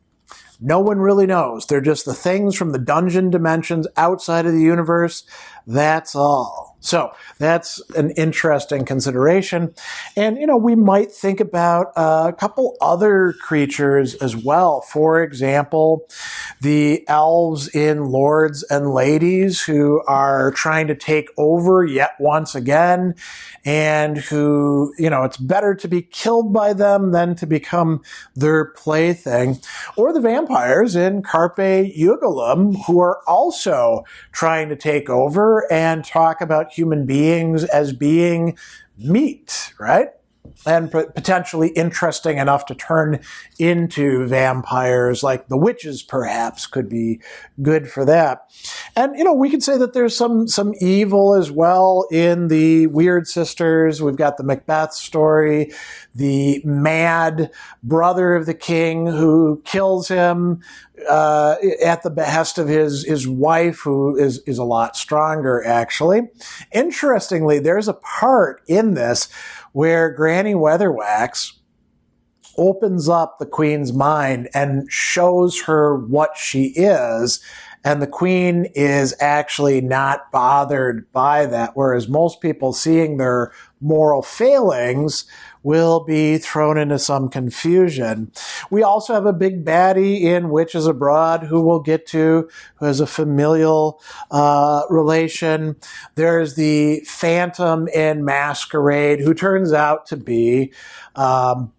No one really knows. They're just the things from the dungeon dimensions outside of the universe. That's all. So that's an interesting consideration. And, we might think about a couple other creatures as well. For example, the elves in Lords and Ladies who are trying to take over yet once again, and who, it's better to be killed by them than to become their plaything. Or the vampires in Carpe Jugulum, who are also trying to take over and talk about human beings as being meat, right? And potentially interesting enough to turn into vampires, like the witches perhaps could be good for that. And, we could say that there's some evil as well in the Weird Sisters. We've got the Macbeth story, the mad brother of the king who kills him at the behest of his wife, who is a lot stronger, actually. Interestingly, there's a part in this where Granny Weatherwax opens up the queen's mind and shows her what she is, and the queen is actually not bothered by that, whereas most people seeing their moral failings will be thrown into some confusion. We also have a big baddie in Witches Abroad who we'll get to, who has a familial relation. There's the Phantom in Masquerade, who turns out to be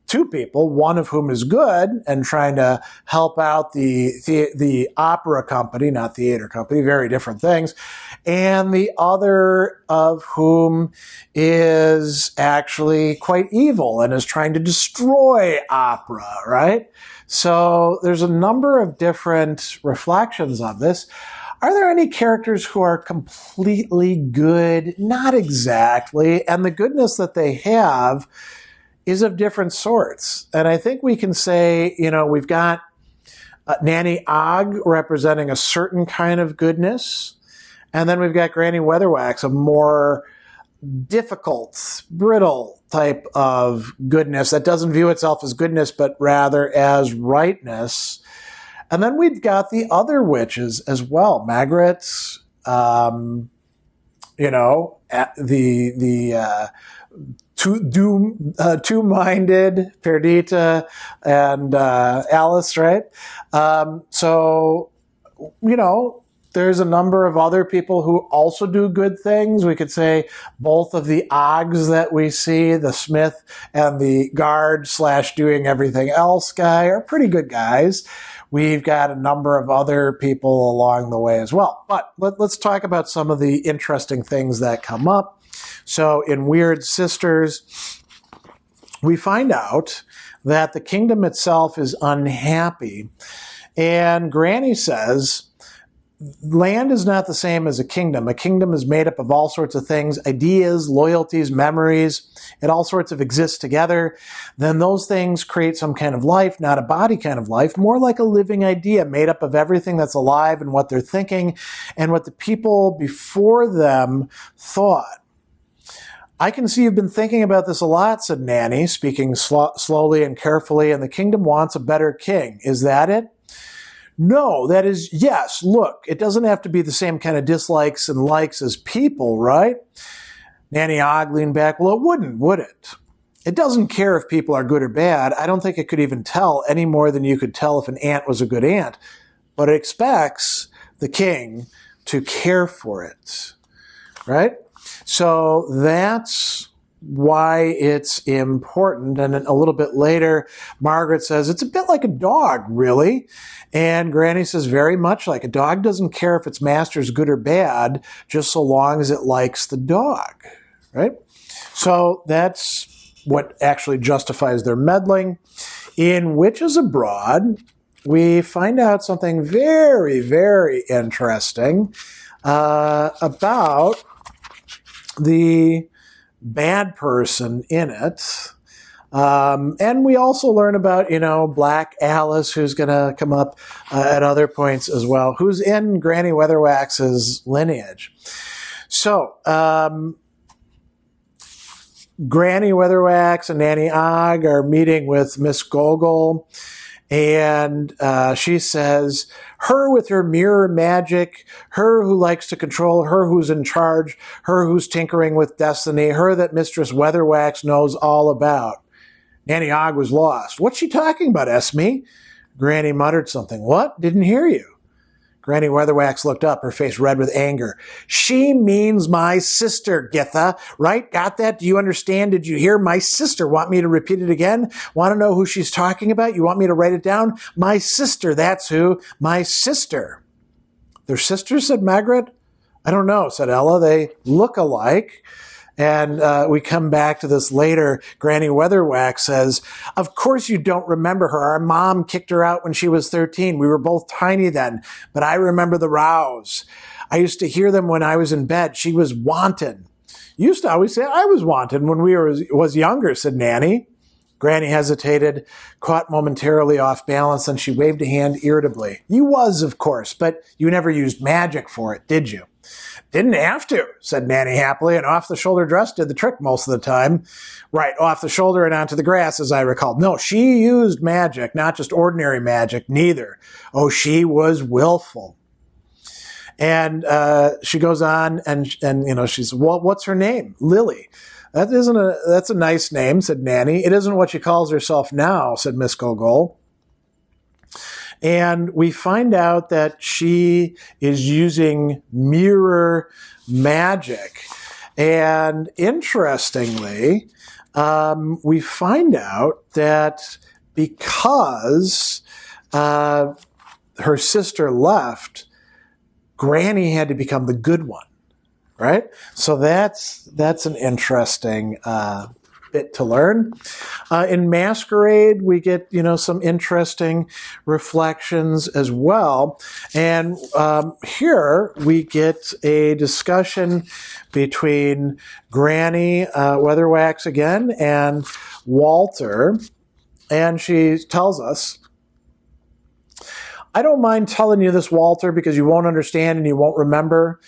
two people, one of whom is good and trying to help out the opera company, not theater company, very different things, and the other of whom is actually quite evil and is trying to destroy opera, right? So there's a number of different reflections on this. Are there any characters who are completely good? Not exactly. And the goodness that they have is of different sorts. And I think we can say, we've got Nanny Ogg representing a certain kind of goodness. And then we've got Granny Weatherwax, a more difficult, brittle type of goodness that doesn't view itself as goodness, but rather as rightness. And then we've got the other witches as well. Margaret, two-minded Perdita and Alice, right? There's a number of other people who also do good things. We could say both of the Oggs that we see, the Smith and the guard / doing everything else guy, are pretty good guys. We've got a number of other people along the way as well. But let's talk about some of the interesting things that come up. So in Weird Sisters, we find out that the kingdom itself is unhappy. And Granny says, land is not the same as a kingdom. A kingdom is made up of all sorts of things, ideas, loyalties, memories. It all sorts of exists together. Then those things create some kind of life, not a body kind of life, more like a living idea made up of everything that's alive and what they're thinking and what the people before them thought. I can see you've been thinking about this a lot, said Nanny, speaking slowly and carefully, and the kingdom wants a better king. Is that it? No, that is, yes, look, it doesn't have to be the same kind of dislikes and likes as people, right? Nanny Ogg leaned back. Well, it wouldn't, would it? It doesn't care if people are good or bad. I don't think it could even tell any more than you could tell if an ant was a good ant. But it expects the king to care for it, right? So that's why it's important. And then a little bit later, Margaret says, it's a bit like a dog, really. And Granny says, very much like a dog doesn't care if its master's good or bad, just so long as it likes the dog, right? So that's what actually justifies their meddling. In Witches Abroad, we find out something very, very interesting about the bad person in it. And we also learn about, Black Alice, who's going to come up at other points as well, who's in Granny Weatherwax's lineage. So, Granny Weatherwax and Nanny Ogg are meeting with Miss Gogol, And she says, her with her mirror magic, her who likes to control, her who's in charge, her who's tinkering with destiny, her that Mistress Weatherwax knows all about. Nanny Ogg was lost. What's she talking about, Esme? Granny muttered something. What? Didn't hear you. Granny Weatherwax looked up, her face red with anger. She means my sister, Githa. Right? Got that? Do you understand? Did you hear? My sister. Want me to repeat it again? Want to know who she's talking about? You want me to write it down? My sister. That's who. My sister. They're sisters, said Margaret. I don't know, said Ella. They look alike. And we come back to this later. Granny Weatherwax says, of course you don't remember her. Our mom kicked her out when she was 13. We were both tiny then, but I remember the rows. I used to hear them when I was in bed. She was wanton. You used to always say I was wanton when we was younger, said Nanny. Granny hesitated, caught momentarily off balance, and she waved a hand irritably. You was, of course, but you never used magic for it, did you? Didn't have to, said Nanny happily, and off-the-shoulder dress did the trick most of the time. Right, off the shoulder and onto the grass, as I recall. No, she used magic, not just ordinary magic, neither. Oh, she was willful. And she goes on, and she says, well, what's her name? Lily. That's a nice name, said Nanny. It isn't what she calls herself now, said Miss Gogol. And we find out that she is using mirror magic. And interestingly, we find out that because her sister left, Granny had to become the good one, right? So that's an interesting bit to learn. In Masquerade, we get, some interesting reflections as well. And here we get a discussion between Granny Weatherwax again and Walter. And she tells us, I don't mind telling you this, Walter, because you won't understand and you won't remember.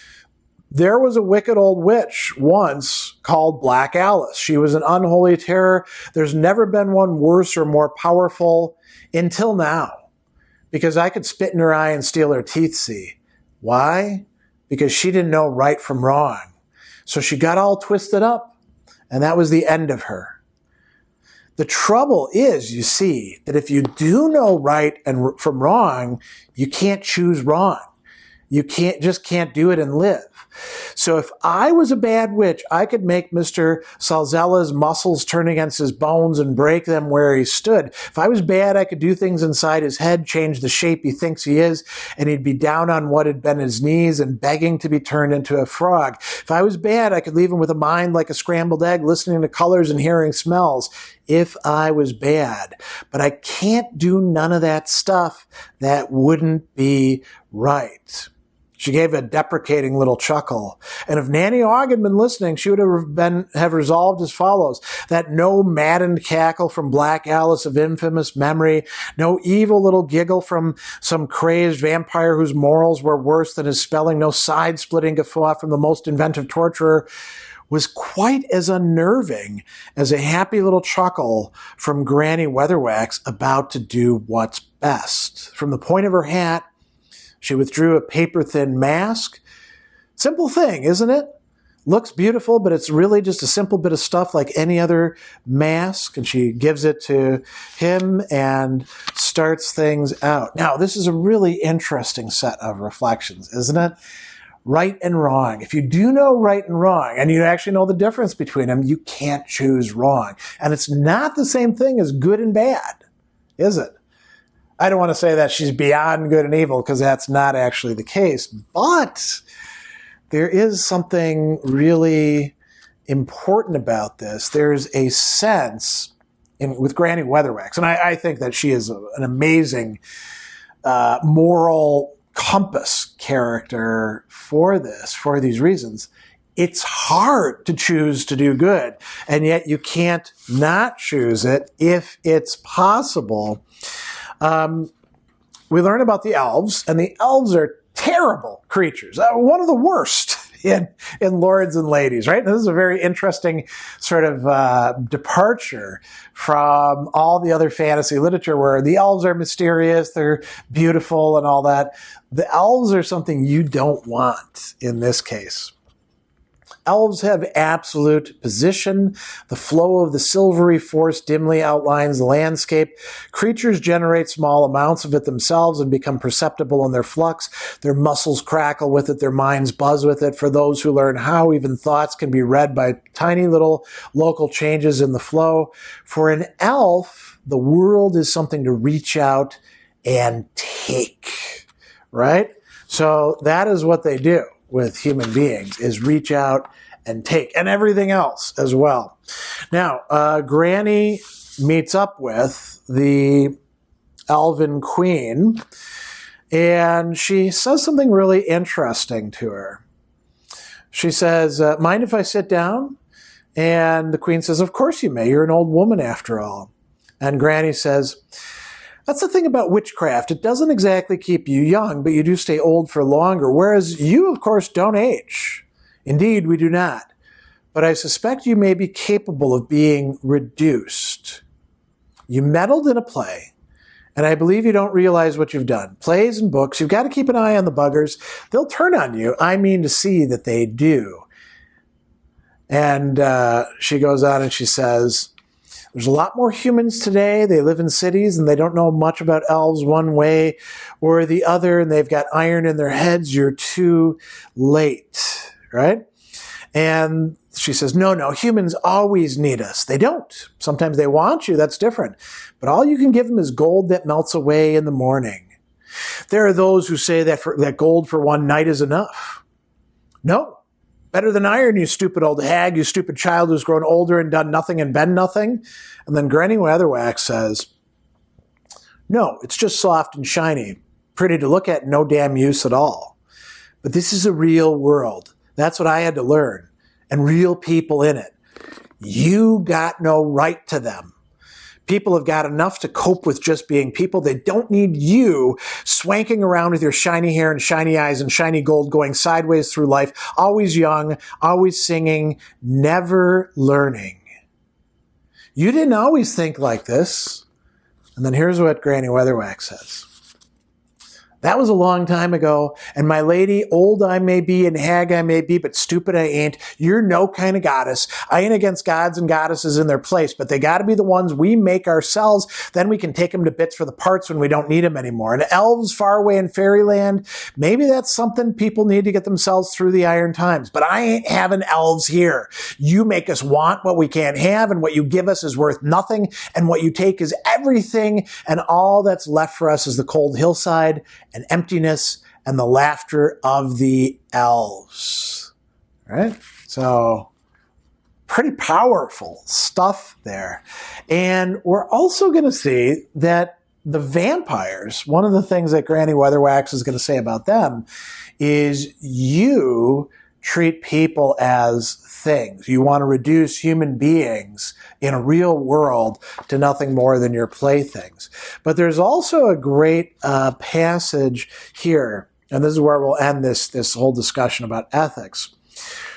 There was a wicked old witch once called Black Alice. She was an unholy terror. There's never been one worse or more powerful until now, because I could spit in her eye and steal her teeth, see. Why? Because she didn't know right from wrong. So she got all twisted up, and that was the end of her. The trouble is, you see, that if you do know right and from wrong, you can't choose wrong. You can't do it and live. So if I was a bad witch, I could make Mr. Salzella's muscles turn against his bones and break them where he stood. If I was bad, I could do things inside his head, change the shape he thinks he is, and he'd be down on what had been his knees and begging to be turned into a frog. If I was bad, I could leave him with a mind like a scrambled egg, listening to colors and hearing smells. If I was bad. But I can't do none of that stuff. That wouldn't be right. She gave a deprecating little chuckle. And if Nanny Ogg had been listening, she would have resolved as follows: that no maddened cackle from Black Alice of infamous memory, no evil little giggle from some crazed vampire whose morals were worse than his spelling, no side-splitting guffaw from the most inventive torturer, was quite as unnerving as a happy little chuckle from Granny Weatherwax about to do what's best. From the point of her hat, she withdrew a paper-thin mask. Simple thing, isn't it? Looks beautiful, but it's really just a simple bit of stuff like any other mask. And she gives it to him and starts things out. Now, this is a really interesting set of reflections, isn't it? Right and wrong. If you do know right and wrong, and you actually know the difference between them, you can't choose wrong. And it's not the same thing as good and bad, is it? I don't want to say that she's beyond good and evil, because that's not actually the case. But there is something really important about this. There's a sense with Granny Weatherwax, and I think that she is an amazing moral compass character for these reasons. It's hard to choose to do good, and yet you can't not choose it if it's possible. We learn about the elves, and the elves are terrible creatures. One of the worst in Lords and Ladies, right? This is a very interesting sort of departure from all the other fantasy literature where the elves are mysterious, they're beautiful and all that. The elves are something you don't want in this case. Elves have absolute position. The flow of the silvery force dimly outlines the landscape. Creatures generate small amounts of it themselves and become perceptible in their flux. Their muscles crackle with it. Their minds buzz with it. For those who learn how, even thoughts can be read by tiny little local changes in the flow. For an elf, the world is something to reach out and take, right? So that is what they do with human beings, is reach out and take, and everything else as well. Now, Granny meets up with the elven queen, and she says something really interesting to her. She says, mind if I sit down? And the queen says, of course you may. You're an old woman after all. And Granny says, that's the thing about witchcraft. It doesn't exactly keep you young, but you do stay old for longer, whereas you, of course, don't age. Indeed, we do not. But I suspect you may be capable of being reduced. You meddled in a play, and I believe you don't realize what you've done. Plays and books, you've got to keep an eye on the buggers. They'll turn on you. I mean to see that they do. And she goes on and she says, there's a lot more humans today. They live in cities and they don't know much about elves one way or the other, and they've got iron in their heads. You're too late, right? And she says, no, humans always need us. They don't. Sometimes they want you. That's different. But all you can give them is gold that melts away in the morning. There are those who say that gold for one night is enough. No. Better than iron, you stupid old hag, you stupid child who's grown older and done nothing and been nothing. And then Granny Weatherwax says, no, it's just soft and shiny, pretty to look at, no damn use at all. But this is a real world. That's what I had to learn. And real people in it. You got no right to them. People have got enough to cope with just being people. They don't need you swanking around with your shiny hair and shiny eyes and shiny gold going sideways through life, always young, always singing, never learning. You didn't always think like this. And then here's what Granny Weatherwax says. That was a long time ago, and my lady, old I may be and hag I may be, but stupid I ain't. You're no kind of goddess. I ain't against gods and goddesses in their place, but they got to be the ones we make ourselves. Then we can take them to bits for the parts when we don't need them anymore. And elves far away in fairyland, maybe that's something people need to get themselves through the iron times. But I ain't having elves here. You make us want what we can't have, and what you give us is worth nothing, and what you take is everything, and all that's left for us is the cold hillside and emptiness and the laughter of the elves. Right? So, pretty powerful stuff there. And we're also going to see that the vampires, one of the things that Granny Weatherwax is going to say about them is you treat people as things. You want to reduce human beings in a real world to nothing more than your playthings. But there's also a great passage here, and this is where we'll end this whole discussion about ethics.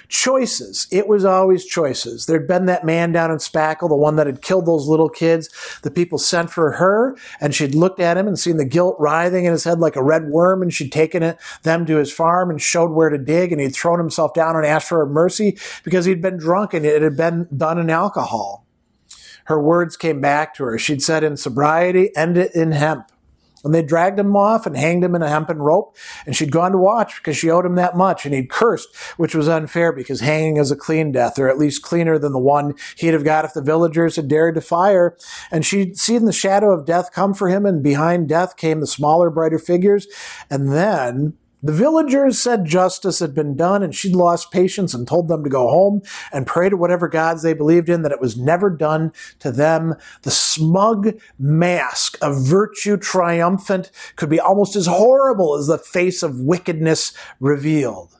Choices. It was always choices. There'd been that man down in Spackle, the one that had killed those little kids. The people sent for her, and she'd looked at him and seen the guilt writhing in his head like a red worm, and she'd taken them to his farm and showed where to dig, and he'd thrown himself down and asked for her mercy because he'd been drunk and it had been done in alcohol. Her words came back to her. She'd said, in sobriety, end it in hemp. And they dragged him off and hanged him in a hempen rope, and she'd gone to watch because she owed him that much, and he'd cursed, which was unfair because hanging is a clean death, or at least cleaner than the one he'd have got if the villagers had dared to fire. And she'd seen the shadow of death come for him, and behind death came the smaller, brighter figures. And then the villagers said justice had been done, and she'd lost patience and told them to go home and pray to whatever gods they believed in, that it was never done to them. The smug mask of virtue triumphant could be almost as horrible as the face of wickedness revealed.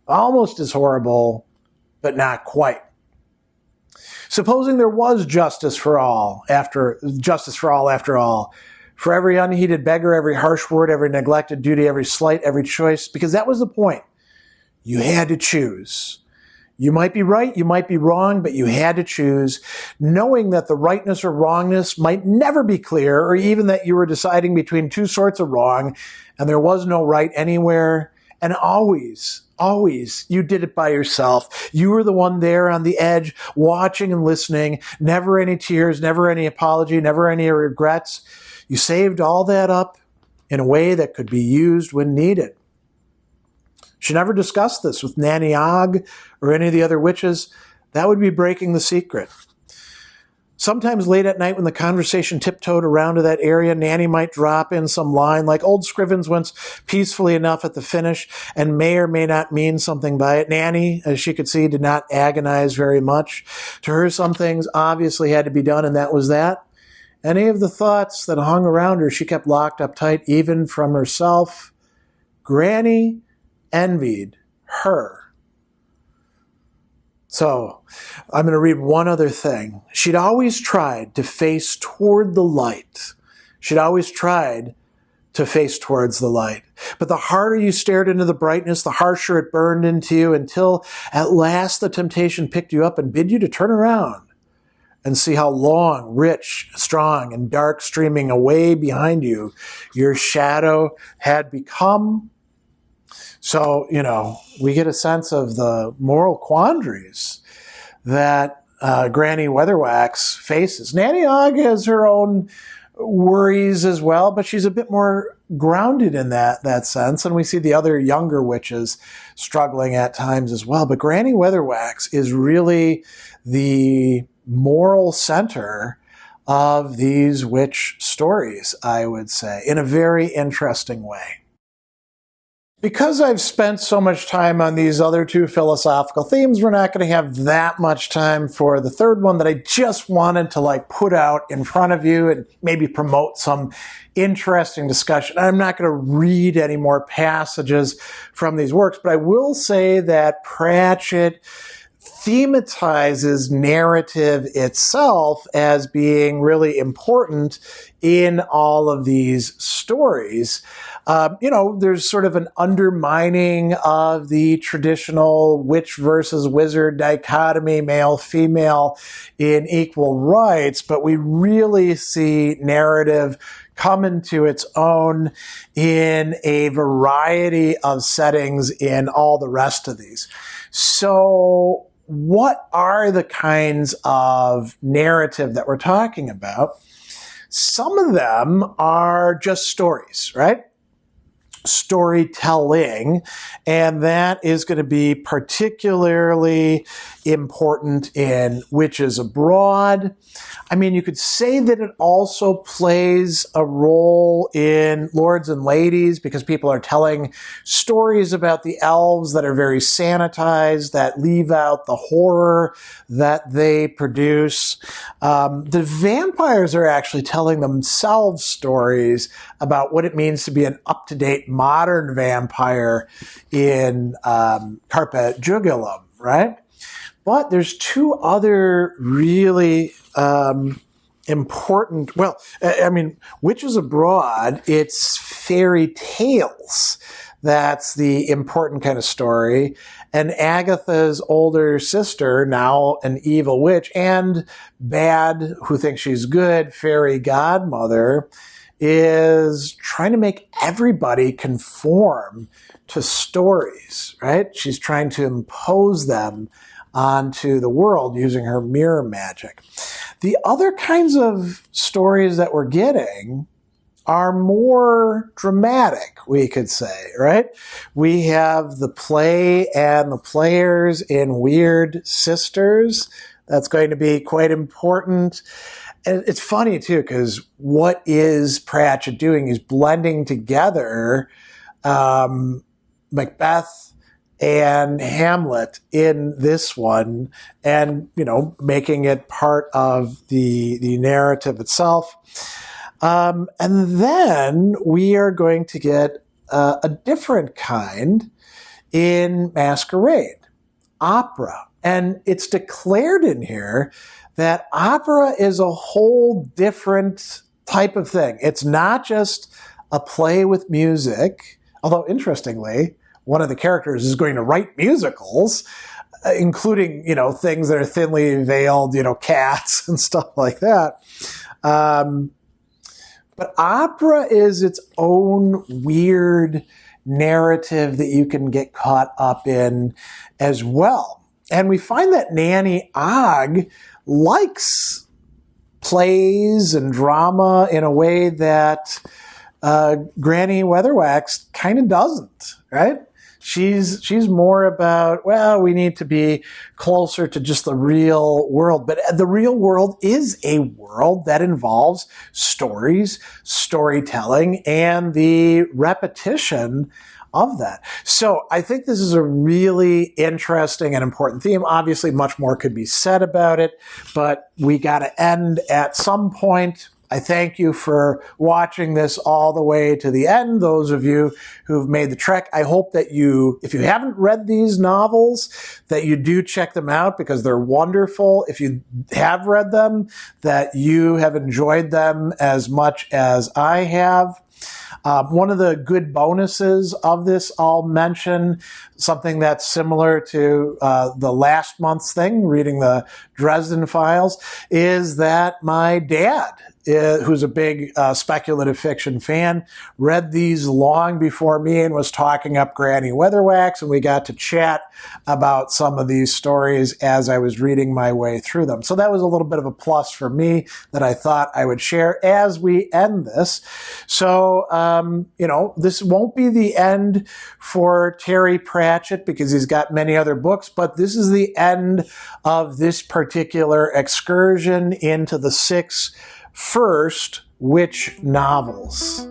Almost as horrible, but not quite. Supposing there was justice for all after all, for every unheeded beggar, every harsh word, every neglected duty, every slight, every choice, because that was the point. You had to choose. You might be right, you might be wrong, but you had to choose, knowing that the rightness or wrongness might never be clear, or even that you were deciding between two sorts of wrong, and there was no right anywhere. And always, you did it by yourself. You were the one there on the edge, watching and listening. Never any tears, never any apology, never any regrets. You saved all that up in a way that could be used when needed. She never discussed this with Nanny Og or any of the other witches. That would be breaking the secret. Sometimes late at night when the conversation tiptoed around to that area, Nanny might drop in some line like old Scrivens once peacefully enough at the finish and may or may not mean something by it. Nanny, as she could see, did not agonize very much. To her, some things obviously had to be done, and that was that. Any of the thoughts that hung around her, she kept locked up tight, even from herself. Granny envied her. So, I'm going to read one other thing. She'd always tried to face toward the light. She'd always tried to face towards the light. But the harder you stared into the brightness, the harsher it burned into you, until at last the temptation picked you up and bid you to turn around and see how long, rich, strong, and dark streaming away behind you your shadow had become. So, we get a sense of the moral quandaries that Granny Weatherwax faces. Nanny Og has her own worries as well, but she's a bit more grounded in that sense. And we see the other younger witches struggling at times as well. But Granny Weatherwax is really the moral center of these witch stories, I would say, in a very interesting way. Because I've spent so much time on these other two philosophical themes, we're not going to have that much time for the third one that I just wanted to put out in front of you and maybe promote some interesting discussion. I'm not going to read any more passages from these works, but I will say that Pratchett thematizes narrative itself as being really important in all of these stories. There's sort of an undermining of the traditional witch versus wizard dichotomy, male-female in equal rights, but we really see narrative come into its own in a variety of settings in all the rest of these. So, what are the kinds of narrative that we're talking about? Some of them are just stories, right? Storytelling, and that is going to be particularly important in Witches Abroad. I mean, you could say that it also plays a role in Lords and Ladies because people are telling stories about the elves that are very sanitized, that leave out the horror that they produce. The vampires are actually telling themselves stories about what it means to be an up-to-date modern vampire in Carpe Jugulum, right? But there's two other really important, Witches Abroad, it's fairy tales. That's the important kind of story. And Agatha's older sister, now an evil witch and bad, who thinks she's good, fairy godmother, is trying to make everybody conform to stories, right? She's trying to impose them onto the world using her mirror magic. The other kinds of stories that we're getting are more dramatic, we could say, right? We have the play and the players in Weird Sisters. That's going to be quite important. And it's funny, too, because what is Pratchett doing? He's blending together Macbeth and Hamlet in this one and, making it part of the narrative itself. And then we are going to get a different kind in Masquerade, opera. And it's declared in here that opera is a whole different type of thing. It's not just a play with music, although interestingly, one of the characters is going to write musicals, including, things that are thinly veiled, cats and stuff like that. But opera is its own weird narrative that you can get caught up in as well. And we find that Nanny Ogg likes plays and drama in a way that Granny Weatherwax kind of doesn't, right? She's more about, well, we need to be closer to just the real world. But the real world is a world that involves stories, storytelling, and the repetition of that. So I think this is a really interesting and important theme. Obviously, much more could be said about it, but we got to end at some point. I thank you for watching this all the way to the end, those of you who've made the trek. I hope that you, if you haven't read these novels, that you do check them out because they're wonderful. If you have read them, that you have enjoyed them as much as I have. One of the good bonuses of this, I'll mention something that's similar to the last month's thing, reading the Dresden Files, is that my dad, who's a big speculative fiction fan, read these long before me and was talking up Granny Weatherwax, and we got to chat about some of these stories as I was reading my way through them. So that was a little bit of a plus for me that I thought I would share as we end this. So, this won't be the end for Terry Pratchett because he's got many other books, but this is the end of this particular excursion into the 6 first witch novels.